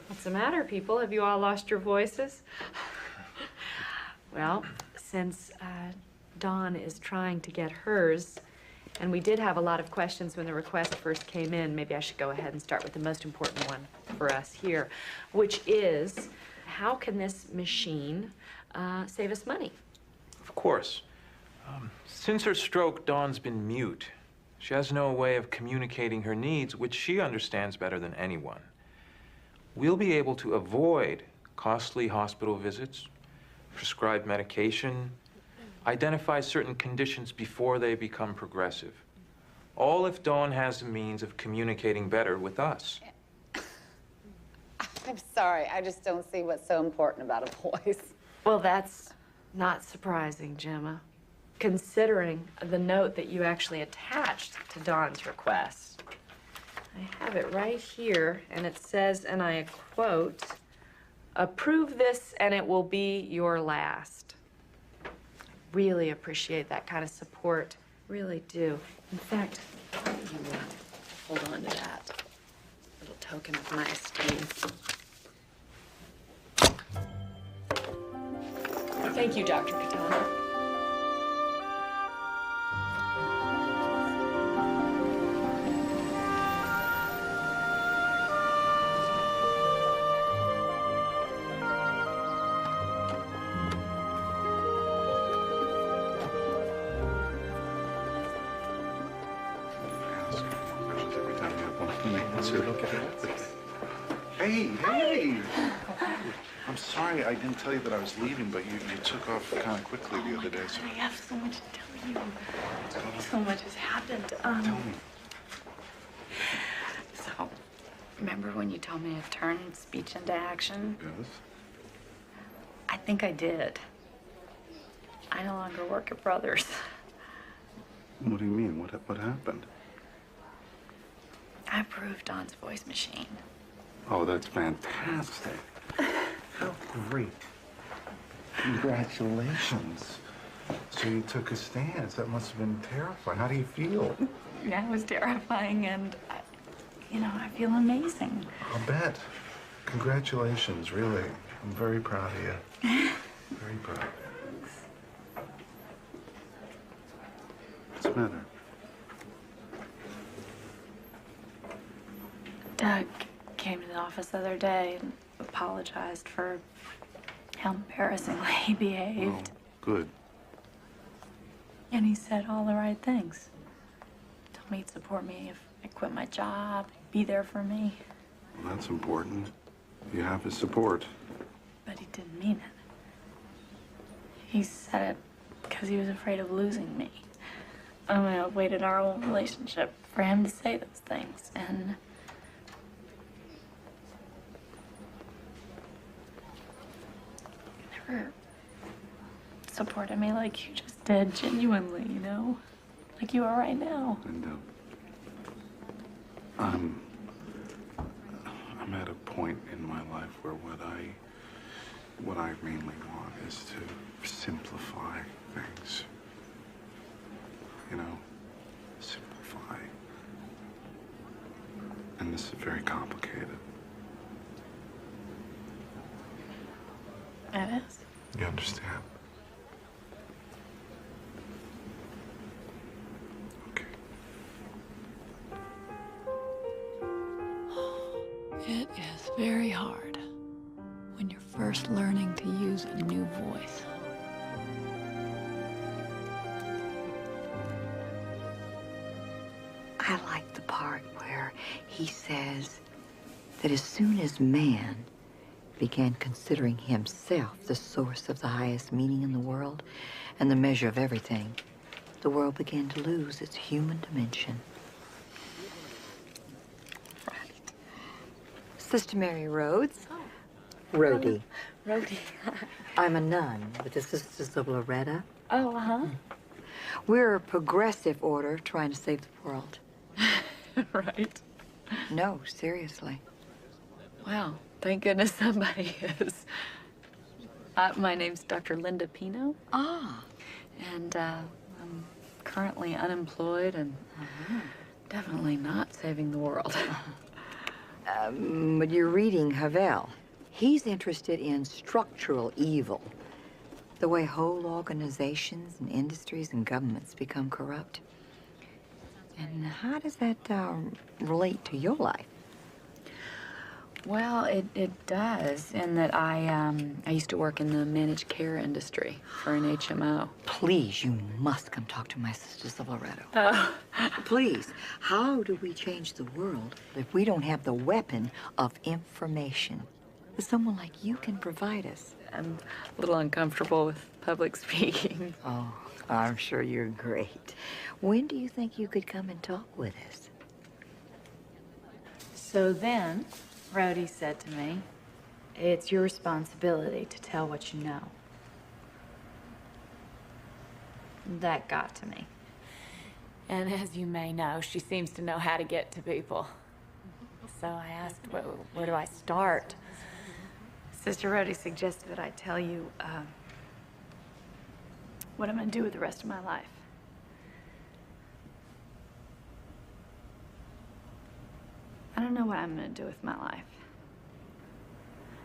What's the matter, people? Have you all lost your voices? Well, since Dawn is trying to get hers, and we did have a lot of questions when the request first came in, maybe I should go ahead and start with the most important one for us here, which is, how can this machine save us money? Of course. Since her stroke, Dawn's been mute. She has no way of communicating her needs, which she understands better than anyone. We'll be able to avoid costly hospital visits, prescribe medication, identify certain conditions before they become progressive. All if Dawn has the means of communicating better with us. I'm sorry, I just don't see what's so important about a voice. Well, that's not surprising, Gemma, considering the note that you actually attached to Dawn's request. I have it right here, and it says, and I quote, "Approve this and it will be your last." Really appreciate that kind of support. Really do. In fact, you hold on to that little token of my esteem. Thank you, Dr. Kitano. Hey! I'm sorry I didn't tell you that I was leaving, but you took off kind of quickly the other day. So. I have so much to tell you. So much has happened. Tell me. So, remember when you told me to turn speech into action? Yes. I think I did. I no longer work at Brothers. What do you mean? What happened? I approved Dawn's voice machine. Oh, that's fantastic. How great. Congratulations. So you took a stance. That must have been terrifying. How do you feel? Yeah, it was terrifying, and, I feel amazing. I'll bet. Congratulations, really. I'm very proud of you. Very proud of you. What's the matter? Doug came to the office the other day, and apologized for how embarrassingly he behaved. Good. And he said all the right things. Told me he'd support me if I quit my job, be there for me. Well, that's important. You have his support. But he didn't mean it. He said it because he was afraid of losing me. I mean, I waited our whole relationship for him to say those things, and he never supported me like you just did, genuinely, you know? Like you are right now. And I'm at a point in my life where what I mainly want is to simplify things. You know, simplify. And this is very complicated. It is. You understand? It is very hard when you're first learning to use a new voice. I like the part where he says that as soon as man began considering himself the source of the highest meaning in the world and the measure of everything, the world began to lose its human dimension. Sister Mary Rhodes. Rhodey. Rhodey. I'm a nun with the Sisters of Loretta. Oh, uh-huh. We're a progressive order trying to save the world. Right. No, seriously. Wow, thank goodness somebody is. My name's Dr. Linda Peeno. Ah. And I'm currently unemployed and definitely not saving the world. But you're reading Havel. He's interested in structural evil, the way whole organizations and industries and governments become corrupt. And how does that relate to your life? Well, it does, in that I used to work in the managed care industry for an HMO. Please, you must come talk to my Sisters of Loretto. Oh. Please, how do we change the world if we don't have the weapon of information that someone like you can provide us? I'm a little uncomfortable with public speaking. Oh, I'm sure you're great. When do you think you could come and talk with us? So then, Rhodey said to me, it's your responsibility to tell what you know. That got to me. And as you may know, she seems to know how to get to people. So I asked, where do I start? Sister Rhodey suggested that I tell you what I'm going to do with the rest of my life. I don't know what I'm going to do with my life.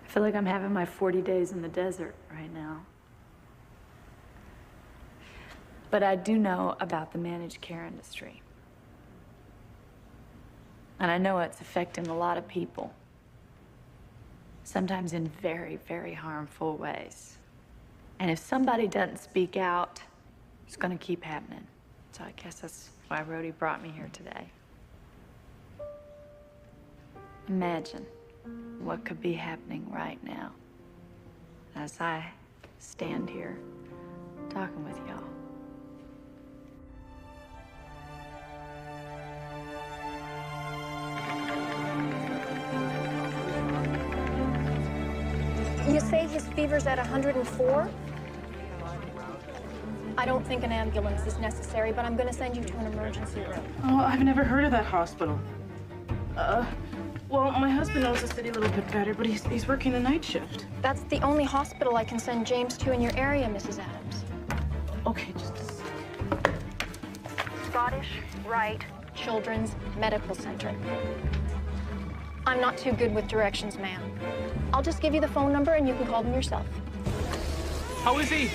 I feel like I'm having my 40 days in the desert right now. But I do know about the managed care industry. And I know it's affecting a lot of people. Sometimes in very, very harmful ways. And if somebody doesn't speak out, it's going to keep happening. So I guess that's why Rhodey brought me here today. Imagine what could be happening right now as I stand here talking with y'all. You say his fever's at 104? I don't think an ambulance is necessary, but I'm going to send you to an emergency room. Oh, I've never heard of that hospital. Well, my husband knows the city a little bit better, but he's working the night shift. That's the only hospital I can send James to in your area, Mrs. Adams. Okay, just a second. Scottish Rite Children's Medical Center. I'm not too good with directions, ma'am. I'll just give you the phone number and you can call them yourself. How is he?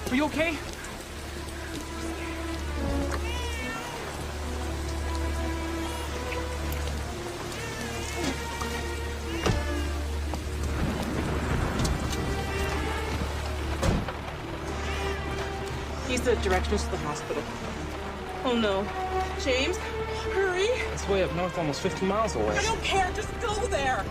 Are you okay? These are directions to the hospital. Oh no. James, hurry. It's way up north, almost 50 miles away. I don't care, just go there.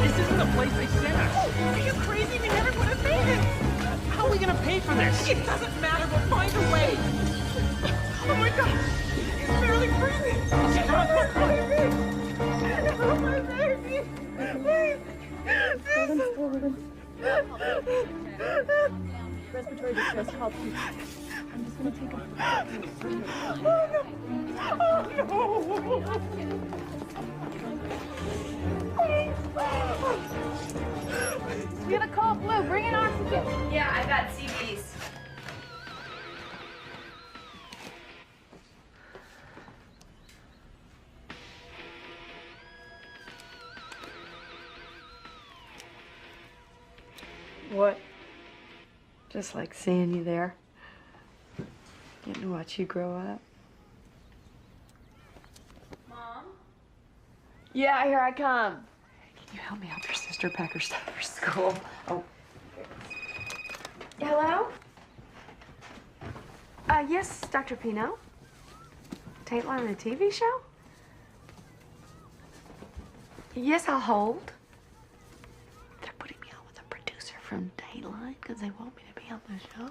This isn't the place they sent us. Are you crazy? We never would have made it. How are we gonna pay for this? It doesn't matter. We'll find a way. Oh my God. He's barely breathing. Oh my baby. Please. Respiratory distress, help. I'm just gonna take a... Oh no. You're gonna call Blue. Bring in oxygen. Yeah, I got CVs. What? Just like seeing you there. Getting to watch you grow up. Mom? Yeah, here I come. Can you help me help your sister pack her stuff for school? Oh. Hello? Yes, Dr. Peeno? Dateline on a TV show? Yes, I'll hold. They're putting me on with a producer from Dateline because they want me to be on the show.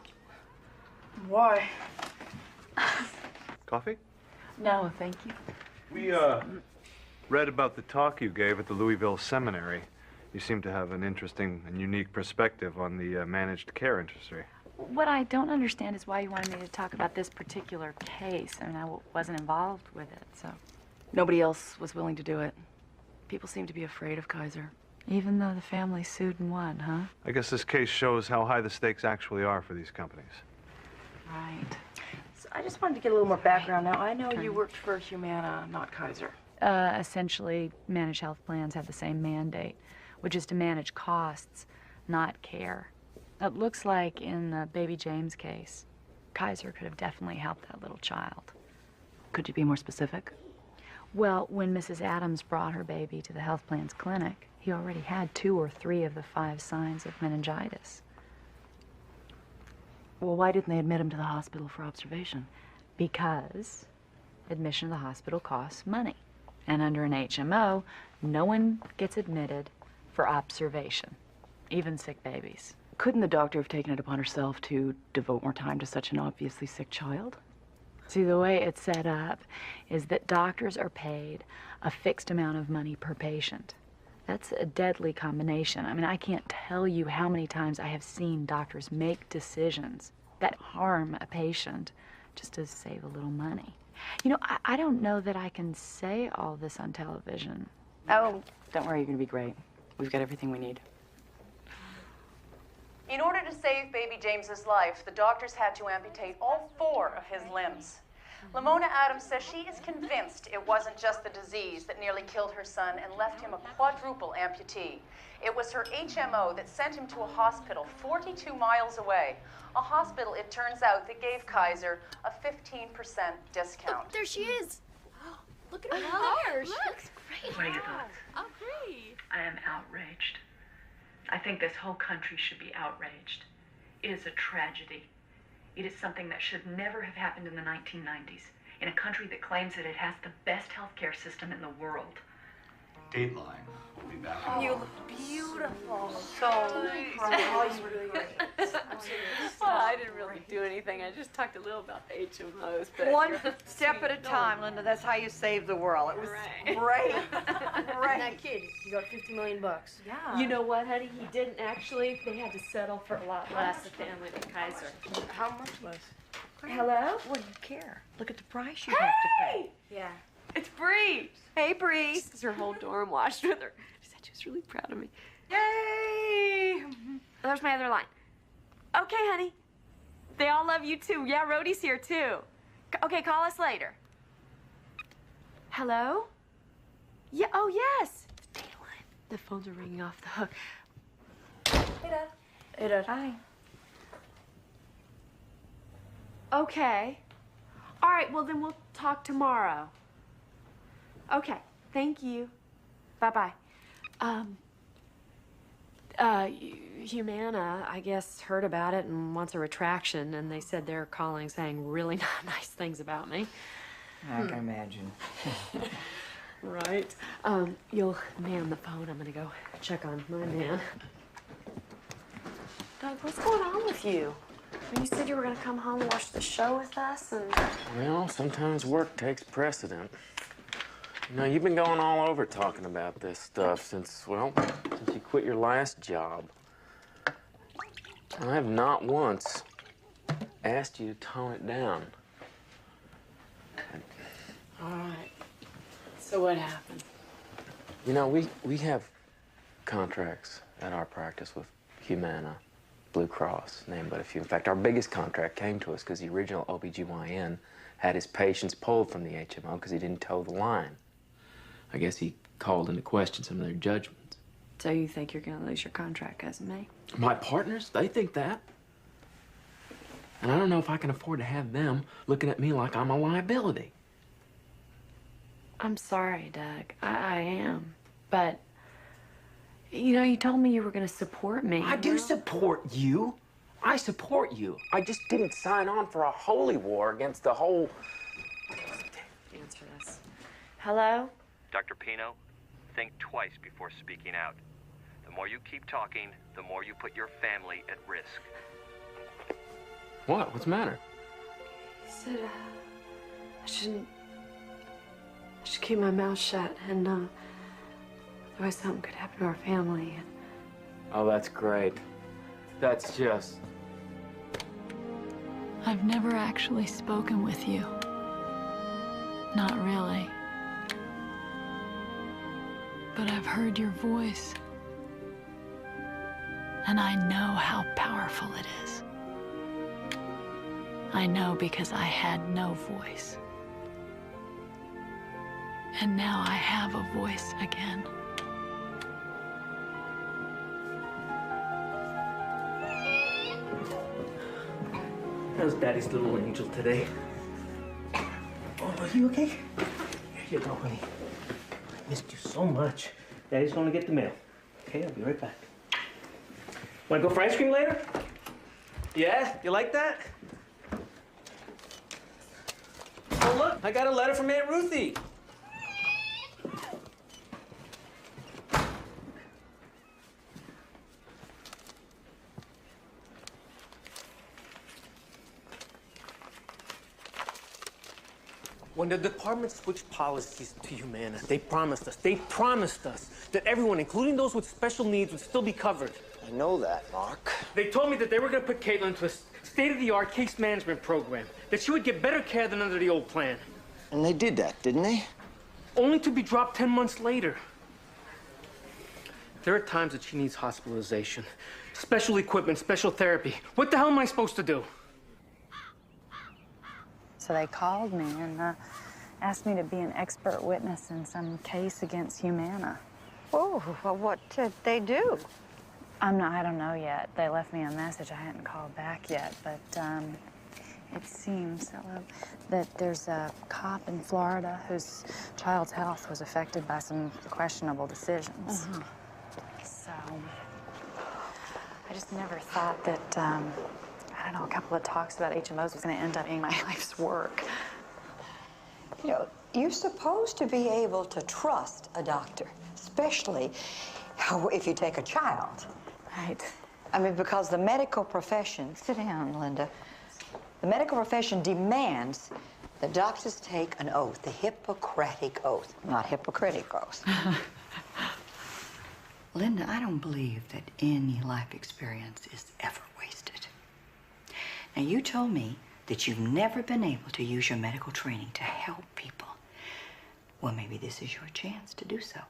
Why? Coffee? No, thank you. We, read about the talk you gave at the Louisville Seminary. You seem to have an interesting and unique perspective on the managed care industry. What I don't understand is why you wanted me to talk about this particular case. I mean, I wasn't involved with it, so. Nobody else was willing to do it. People seem to be afraid of Kaiser. Even though the family sued and won, huh? I guess this case shows how high the stakes actually are for these companies. Right. So I just wanted to get a little more background now. I know you worked for Humana, not Kaiser. Essentially, managed health plans have the same mandate, which is to manage costs, not care. It looks like in the baby James case, Kaiser could have definitely helped that little child. Could you be more specific? Well, when Mrs. Adams brought her baby to the health plan's clinic, he already had 2 or 3 of the 5 signs of meningitis. Well, why didn't they admit him to the hospital for observation? Because admission to the hospital costs money. And under an HMO, no one gets admitted for observation, even sick babies. Couldn't the doctor have taken it upon herself to devote more time to such an obviously sick child? See, the way it's set up is that doctors are paid a fixed amount of money per patient. That's a deadly combination. I mean, I can't tell you how many times I have seen doctors make decisions that harm a patient just to save a little money. You know, I don't know that I can say all this on television. Oh, don't worry, you're gonna be great. We've got everything we need. In order to save baby James's life, the doctors had to amputate all 4 of his limbs. Lamona Adams says she is convinced it wasn't just the disease that nearly killed her son and left him a quadruple amputee. It was her HMO that sent him to a hospital 42 miles away. A hospital, it turns out, that gave Kaiser a 15% discount. Oh, there she is. Look at her hair. She looks great. What are your thoughts? Oh, great. I am outraged. I think this whole country should be outraged. It is a tragedy. It is something that should never have happened in the 1990s, in a country that claims that it has the best healthcare system in the world. Dateline will be back. You look beautiful. So Oh, you were doing great. Well, I didn't really do anything. I just talked a little about the HMOs, but... One step at a time, Linda. That's how you save the world. It was great. And that kid, he got $50 million. Yeah. You know what, honey? He didn't actually. They had to settle for a lot less, the family than Kaiser. How much less? Hello? What do you care? Look at the price you have to pay. Yeah. It's Bree. Hey, Bree. Because her whole dorm watched with her. She said she was really proud of me. Yay! There's my other line. Okay, honey. They all love you, too. Yeah, Rhodey's here, too. Okay, call us later. Hello? Yeah, oh, yes. The data line. The phones are ringing off the hook. Hey, Dad. Hey, Dad. Hi. Okay. All right, well, then we'll talk tomorrow. Okay, thank you. Bye-bye. Humana, I guess, heard about it and wants a retraction, and they said they're calling saying really not nice things about me. I can imagine. Right. You'll man the phone. I'm gonna go check on my man. Doug, what's going on with you? I mean, you said you were gonna come home and watch the show with us, and... Well, sometimes work takes precedent. You know, you've been going all over talking about this stuff since you quit your last job. I have not once asked you to tone it down. All right. So what happened? You know, we have contracts at our practice with Humana, Blue Cross, name but a few. In fact, our biggest contract came to us because the original OBGYN had his patients pulled from the HMO because he didn't toe the line. I guess he called into question some of their judgments. So you think you're gonna lose your contract because of me? My partners, they think that. And I don't know if I can afford to have them looking at me like I'm a liability. I'm sorry, Doug. I am. But, you know, you told me you were gonna support me. I do support you. I support you. I just didn't sign on for a holy war against the whole... Answer this. Hello? Dr. Peeno, think twice before speaking out. The more you keep talking, the more you put your family at risk. What? What's the matter? He said, I should keep my mouth shut, and, otherwise something could happen to our family. Oh, that's great. That's just... I've never actually spoken with you. Not really. But I've heard your voice. And I know how powerful it is. I know because I had no voice. And now I have a voice again. How's Daddy's little angel today? Oh, are you okay? Here you go, honey. I missed you so much. Daddy's going to get the mail. Okay, I'll be right back. Want to go for ice cream later? Yeah? You like that? Oh, look, I got a letter from Aunt Ruthie. When the department switched policies to Humana, they promised us that everyone, including those with special needs, would still be covered. I know that, Mark. They told me that they were going to put Caitlin into a state-of-the-art case management program, that she would get better care than under the old plan. And they did that, didn't they? Only to be dropped 10 months later. There are times that she needs hospitalization, special equipment, special therapy. What the hell am I supposed to do? So they called me and asked me to be an expert witness in some case against Humana. Oh, well, what did they do? I don't know yet. They left me a message. I hadn't called back yet, but it seems that there's a cop in Florida whose child's health was affected by some questionable decisions. So I just never thought that, I don't know, a couple of talks about HMOs was going to end up being my life's work. You know, you're supposed to be able to trust a doctor, especially if you take a child. Right. I mean, because the medical profession, sit down, Linda. The medical profession demands that doctors take an oath, the Hippocratic Oath, not hypocritic oath. Linda, I don't believe that any life experience is ever wasted. Now, you told me that you've never been able to use your medical training to help people. Well, maybe this is your chance to do so.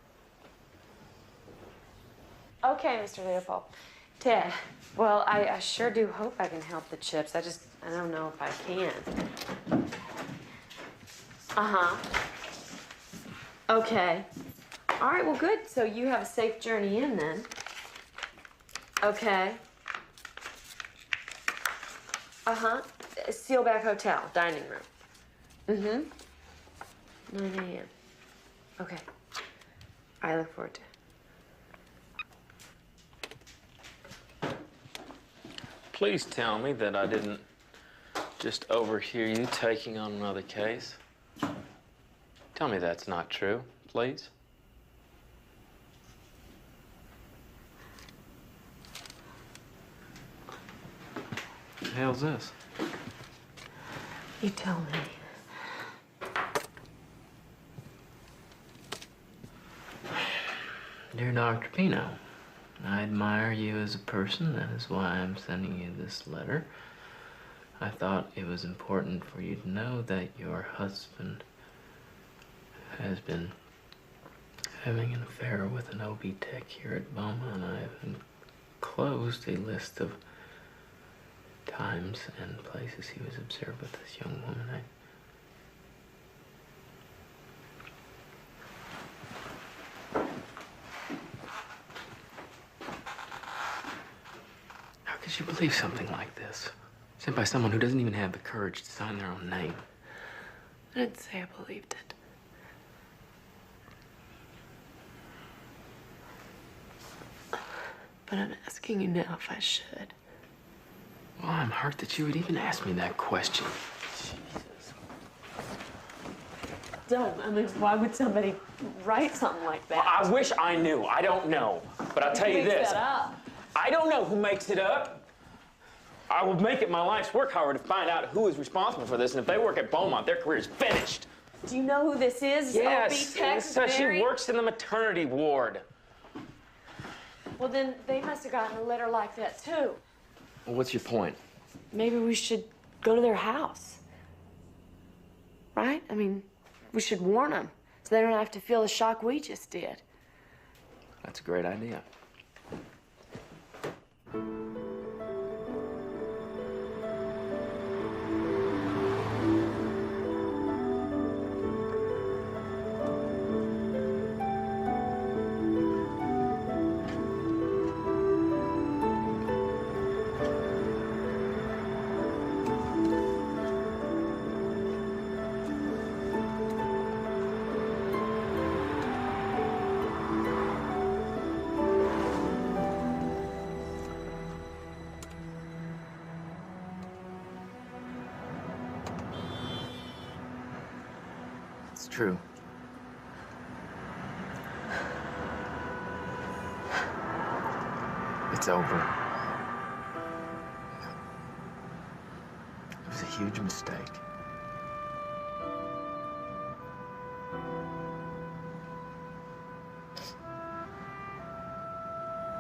Okay, Mr. Leopold. Ted, well, I sure do hope I can help the Chips. I don't know if I can. Uh-huh. Okay. All right, well, good. So you have a safe journey in, then. Okay. Uh-huh. Sealback Hotel, dining room. Mm-hmm. 9 a.m. Okay. I look forward to it. Please tell me that I didn't just overhear you taking on another case. Tell me that's not true, please. What the hell's this? You tell me. Dear Dr. Peeno, I admire you as a person. That is why I'm sending you this letter. I thought it was important for you to know that your husband has been having an affair with an OB tech here at Beaumont, and I have enclosed a list of times and places he was observed with this young woman. How could you believe something like this? Sent by someone who doesn't even have the courage to sign their own name. I didn't say I believed it. But I'm asking you now if I should. Well, I'm hurt that you would even ask me that question. Don't. I mean, why would somebody write something like that? I wish I knew. I don't know. But I'll tell you Who makes this. that up? I don't know who makes it up. I will make it my life's work, however, to find out who is responsible for this. And if they work at Beaumont, their career is finished. Do you know who this is? Yes. OB Tech So she Mary? works in the maternity ward. Well, then they must have gotten a letter like that, too. Well, what's your point? Maybe we should go to their house. Right? I mean, we should warn them so they don't have to feel the shock we just did. That's a great idea. It's true. It's over. It was a huge mistake.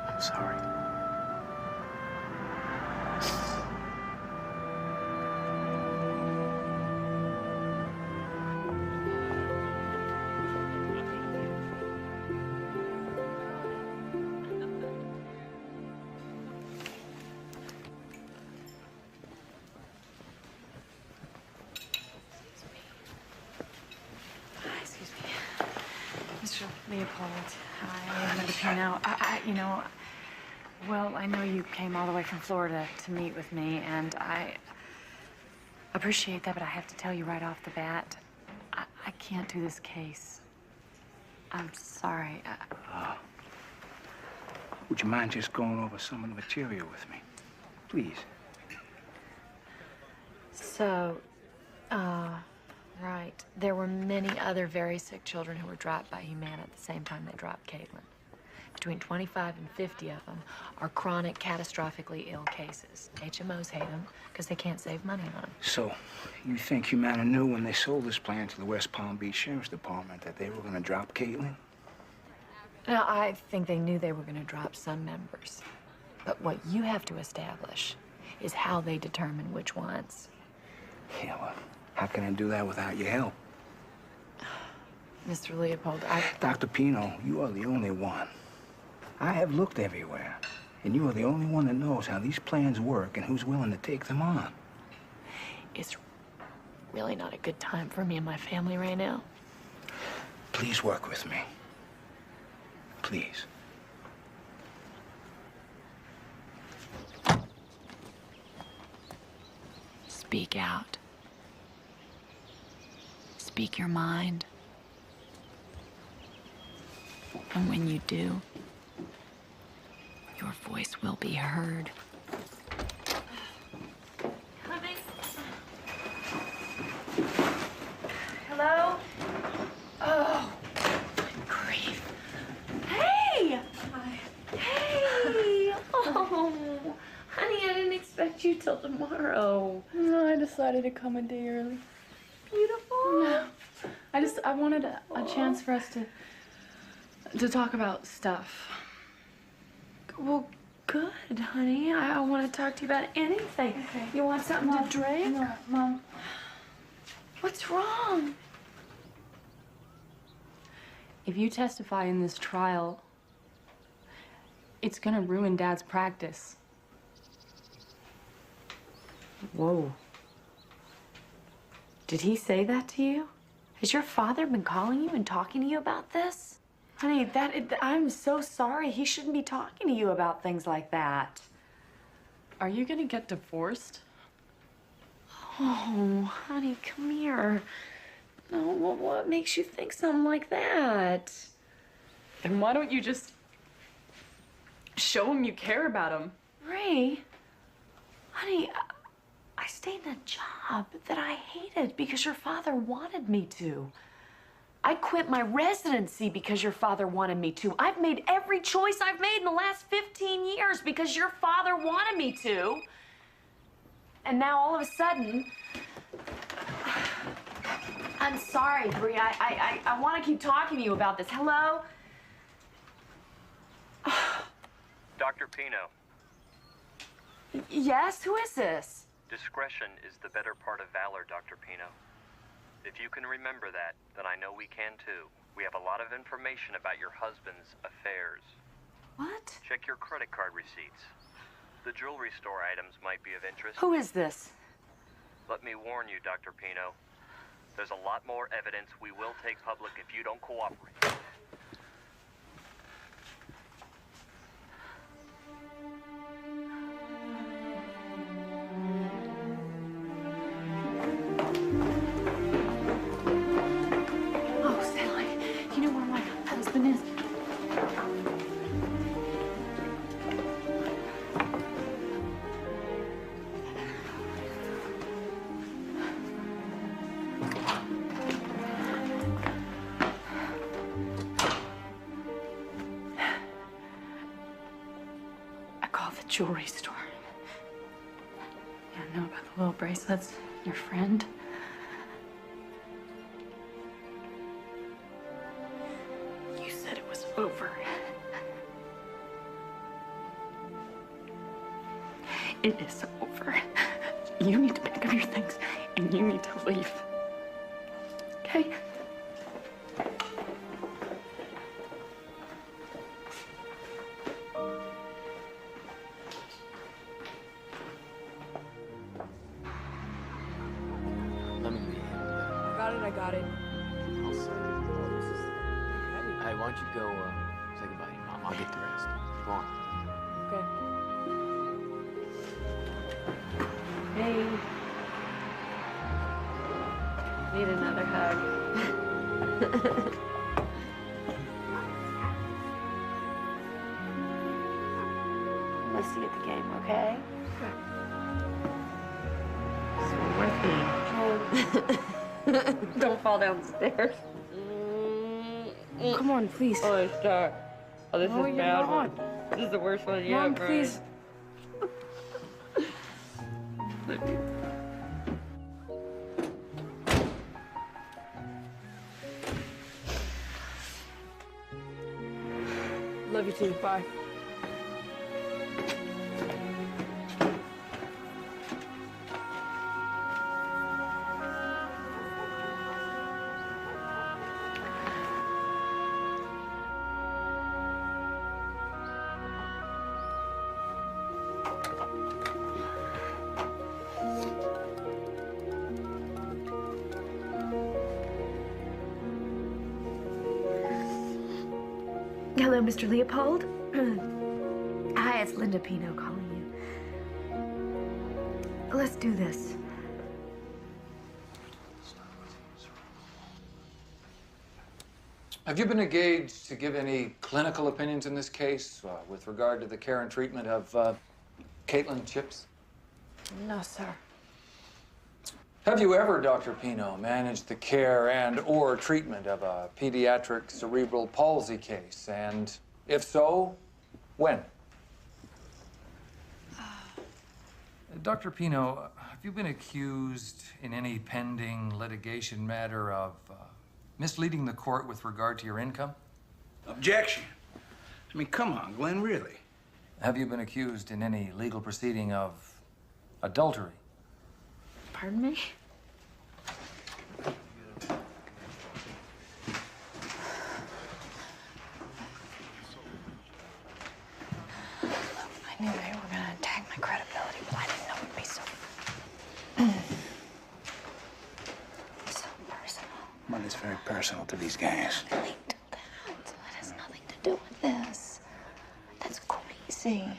I'm sorry. Excuse me. Mr. Leopold, hi, I'm Peeno. You know, well, I know you came all the way from Florida to meet with me, and I appreciate that, but I have to tell you right off the bat, I can't do this case. I'm sorry. Would you mind just going over some of the material with me? Please. So, right. There were many other very sick children who were dropped by Humana at the same time they dropped Caitlin. Between 25 and 50 of them are chronic, catastrophically ill cases. HMOs hate them because they can't save money on them. So, you think Humana knew when they sold this plan to the West Palm Beach Sheriff's Department that they were going to drop Caitlin? Now, I think they knew they were going to drop some members. But what you have to establish is how they determine which ones. Yeah, well, how can I do that without your help? Mr. Leopold, Dr. Peeno, you are the only one. I have looked everywhere, and you are the only one that knows how these plans work and who's willing to take them on. It's really not a good time for me and my family right now. Please work with me. Please. Speak out. speak your mind. And when you do, your voice will be heard. Hello? Oh, grief. Hey! Hey! Oh, honey, I didn't expect you till tomorrow. No, I decided to come a day early. Beautiful. No. I wanted a chance for us to talk about stuff. Well, good, honey. I want to talk to you about anything. Okay. You want something Mom, to drink? No, Mom. What's wrong? If you testify in this trial, it's gonna ruin Dad's practice. Whoa. Did he say that to you? Has your father been calling you and talking to you about this? Honey, I'm so sorry. He shouldn't be talking to you about things like that. Are you gonna get divorced? Oh, honey, come here. No, what makes you think something like that? Then why don't you just show him you care about him? Ray, honey, I stayed in a job that I hated because your father wanted me to. I quit my residency because your father wanted me to. I've made every choice I've made in the last 15 years because your father wanted me to. And now all of a sudden, I'm sorry, Bree. I want to keep talking to you about this. Hello? Dr. Peeno, Yes? Who is this? discretion is the better part of valor, Dr. Peeno. If you can remember that, then I know we can too. We have a lot of information about your husband's affairs. What? Check your credit card receipts. The jewelry store items might be of interest. Who is this? Let me warn you, Dr. Peeno. There's a lot more evidence we will take public if you don't cooperate. Oh, Sally, you know where my husband is? I called the jewelry store. Yeah, I know about the little bracelets. Your friend. You said it was over. It is over. You need to pick up your things and you need to leave. Okay? Let me be. I got it. I'll say. Hey, why don't you go say goodbye to your mom? I'll get the rest. Come on. Okay. Hey. Need another hug. Let's see you at the game, okay? Don't fall downstairs. Come on, please. Oh, stop. Oh, this No, is you're bad not. one. This is the worst one yet, Mom, Brian. please. Love you too. Bye. Hello, Mr. Leopold. Hi, it's Linda Peeno calling you. Let's do this. Have you been engaged to give any clinical opinions in this case with regard to the care and treatment of Caitlin Chips? No, sir. Have you ever, Dr. Peeno, managed the care and/or treatment of a pediatric cerebral palsy case? And if so, when? Dr. Peeno, have you been accused in any pending litigation matter of misleading the court with regard to your income? Objection. I mean, come on, Glenn, really? Have you been accused in any legal proceeding of adultery? Pardon me? I knew they were gonna attack my credibility, but I didn't know it would be so personal. Money's very personal to these guys. That has nothing to do with this. That's crazy.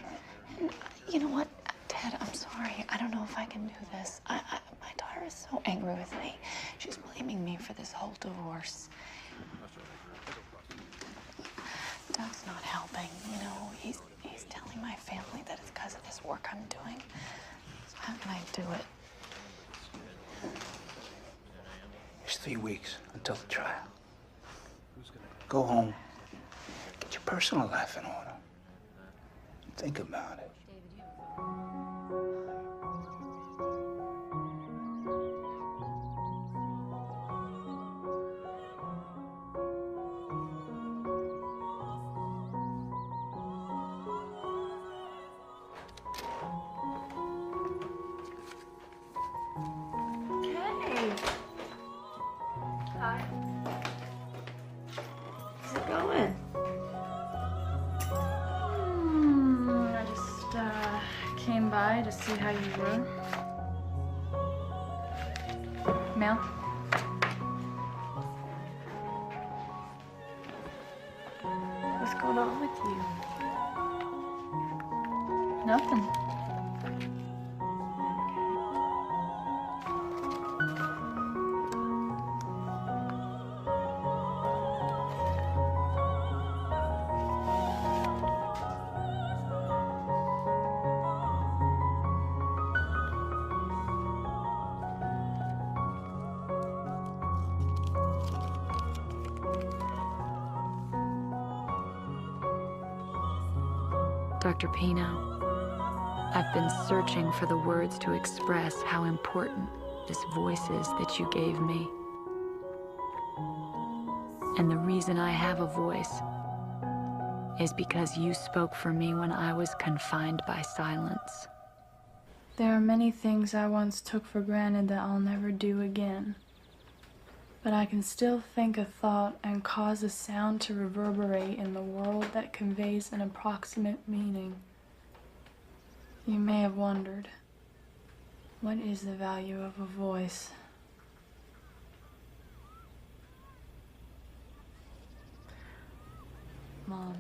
And you know what, Ted, I'm sorry. I don't know if I can do this. My daughter is so angry with me. She's blaming me for this whole divorce. Doug's not helping, you know. He's telling my family that it's because of this work I'm doing. So how can I do it? It's 3 weeks until the trial. Go home. Get your personal life in order. Think about it. Hey. Hi. How's it going? I just came by to see how you were. Mel? What's going on with you? Nothing. Dr. Peeno, I've been searching for the words to express how important this voice is that you gave me. And the reason I have a voice is because you spoke for me when I was confined by silence. There are many things I once took for granted that I'll never do again. But I can still think a thought and cause a sound to reverberate in the world that conveys an approximate meaning. You may have wondered, what is the value of a voice? Mom,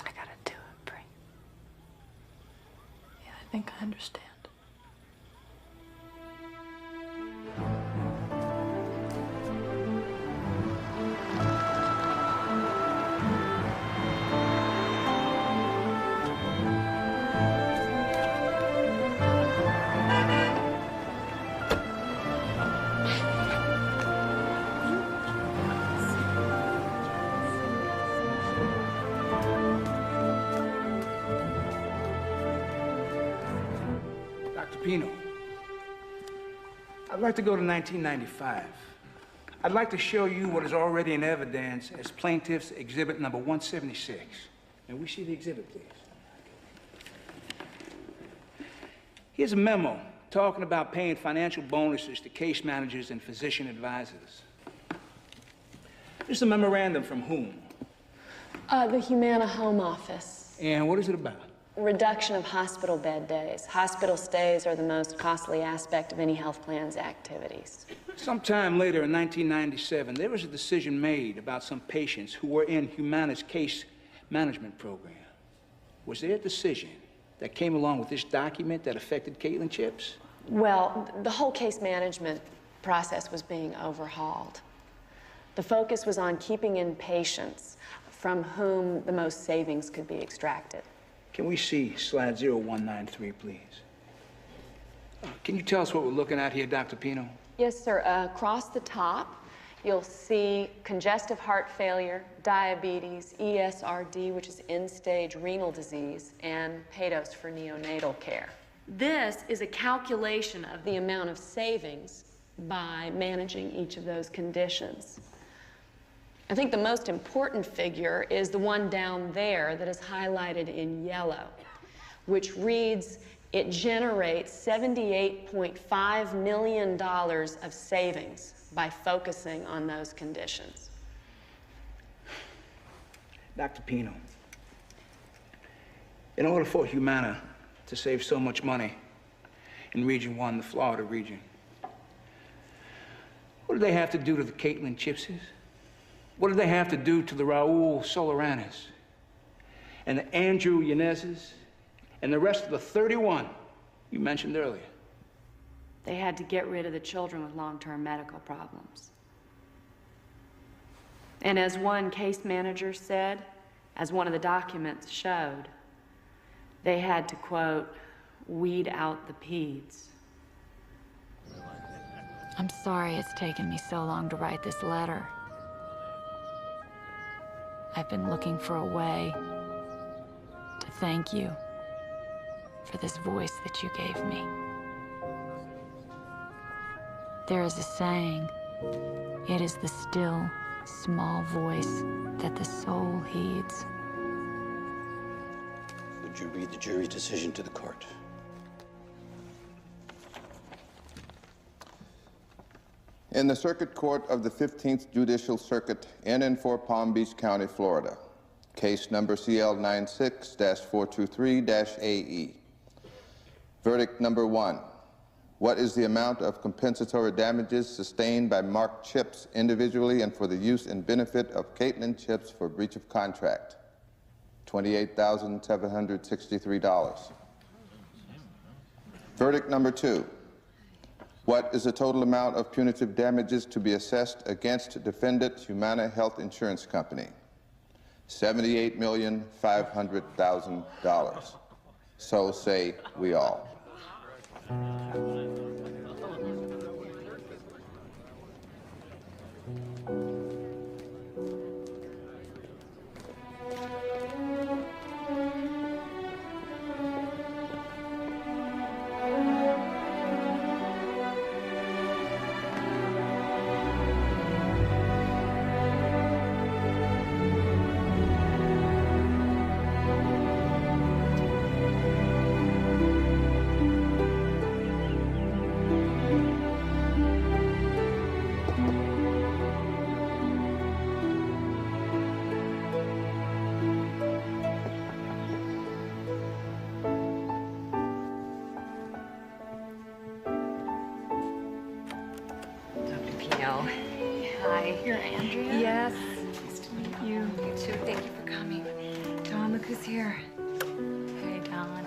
I gotta do it, Bree. Yeah, I think I understand. Dr. Peeno, I'd like to go to 1995. I'd like to show you what is already in evidence as plaintiff's exhibit number 176. May we see the exhibit, please? Here's a memo talking about paying financial bonuses to case managers and physician advisors. This is a memorandum from whom? The Humana Home Office. And what is it about? Reduction of hospital bed days. Hospital stays are the most costly aspect of any health plan's activities. Sometime later in 1997, there was a decision made about some patients who were in Humana's case management program. Was there a decision that came along with this document that affected Caitlin Chips? Well, the whole case management process was being overhauled. The focus was on keeping in patients from whom the most savings could be extracted. Can we see slide 0193, please? Can you tell us what we're looking at here, Dr. Peeno? Yes, sir. Across the top, you'll see congestive heart failure, diabetes, ESRD, which is end-stage renal disease, and PADOS for neonatal care. This is a calculation of the amount of savings by managing each of those conditions. I think the most important figure is the one down there that is highlighted in yellow, which reads, it generates $78.5 million of savings by focusing on those conditions. Dr. Peeno, in order for Humana to save so much money in Region 1, the Florida region, what did they have to do to the Caitlin Chipses? What did they have to do to the Raul Solaranes and the Andrew Yanezes and the rest of the 31 you mentioned earlier? They had to get rid of the children with long-term medical problems. And as one case manager said, as one of the documents showed, they had to, quote, weed out the peds. I'm sorry it's taken me so long to write this letter. I've been looking for a way to thank you for this voice that you gave me. There is a saying, it is the still, small voice that the soul heeds. Would you read the jury's decision to the court? In the Circuit Court of the 15th Judicial Circuit in and for Palm Beach County, Florida, case number CL96-423-AE. Verdict number 1. What is the amount of compensatory damages sustained by Mark Chips individually and for the use and benefit of Caitlin Chips for breach of contract? $28,763. Verdict number 2. What is the total amount of punitive damages to be assessed against defendant Humana Health Insurance Company? $78,500,000. So say we all. Hi. You're Andrea? Yes. Nice to meet you. You too. Thank you for coming. Dawn, look who's here. Hey, Dawn.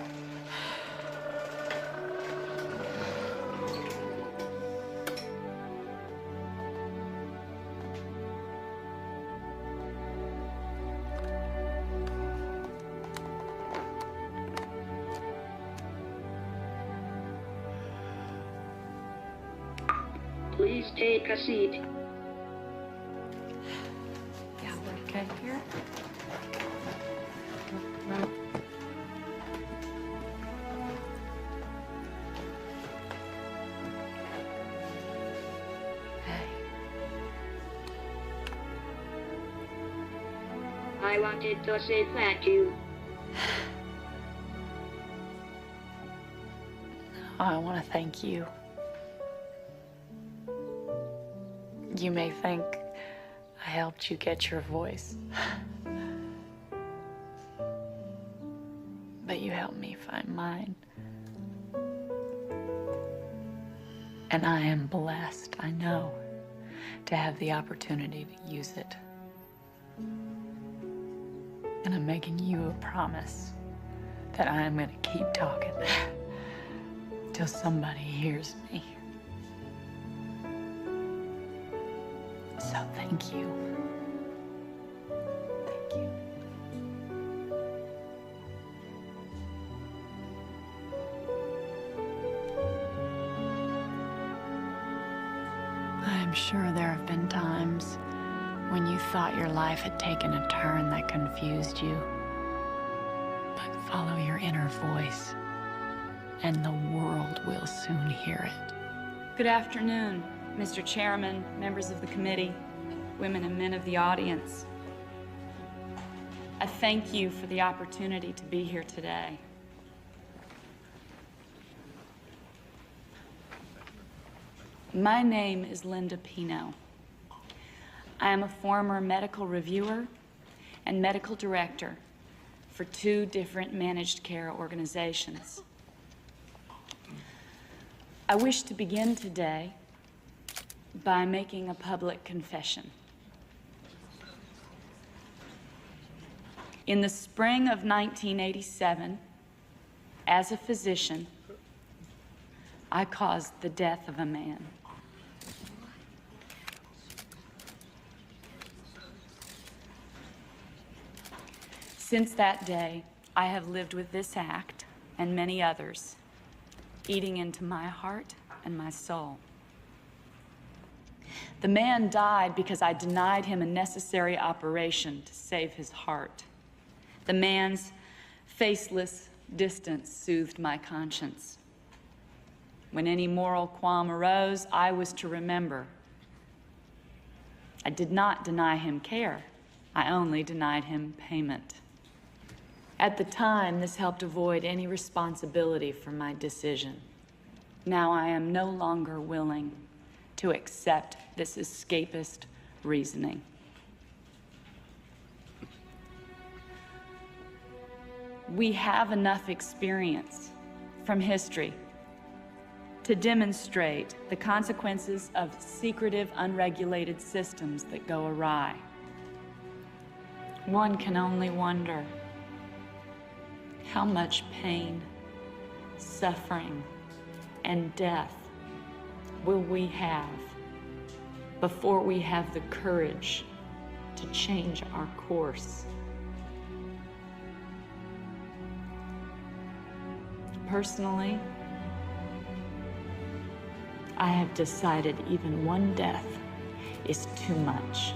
Please take a seat. Yeah, okay here. I wanted to say thank you. I want to thank you. You may think I helped you get your voice, but you helped me find mine. And I am blessed, I know, to have the opportunity to use it. And I'm making you a promise that I am going to keep talking till somebody hears me. So thank you. Thank you. I'm sure there have been times when you thought your life had taken a turn that confused you. But follow your inner voice, and the world will soon hear it. Good afternoon, Mr. Chairman, members of the committee, women and men of the audience. I thank you for the opportunity to be here today. My name is Linda Peeno. I am a former medical reviewer and medical director for 2 different managed care organizations. I wish to begin today by making a public confession. In the spring of 1987, as a physician, I caused the death of a man. Since that day, I have lived with this act and many others, eating into my heart and my soul. The man died because I denied him a necessary operation to save his heart. The man's faceless distance soothed my conscience. When any moral qualm arose, I was to remember. I did not deny him care. I only denied him payment. At the time, this helped avoid any responsibility for my decision. Now I am no longer willing to accept this escapist reasoning. We have enough experience from history to demonstrate the consequences of secretive, unregulated systems that go awry. One can only wonder how much pain, suffering, and death will we have before we have the courage to change our course. Personally, I have decided even one death is too much.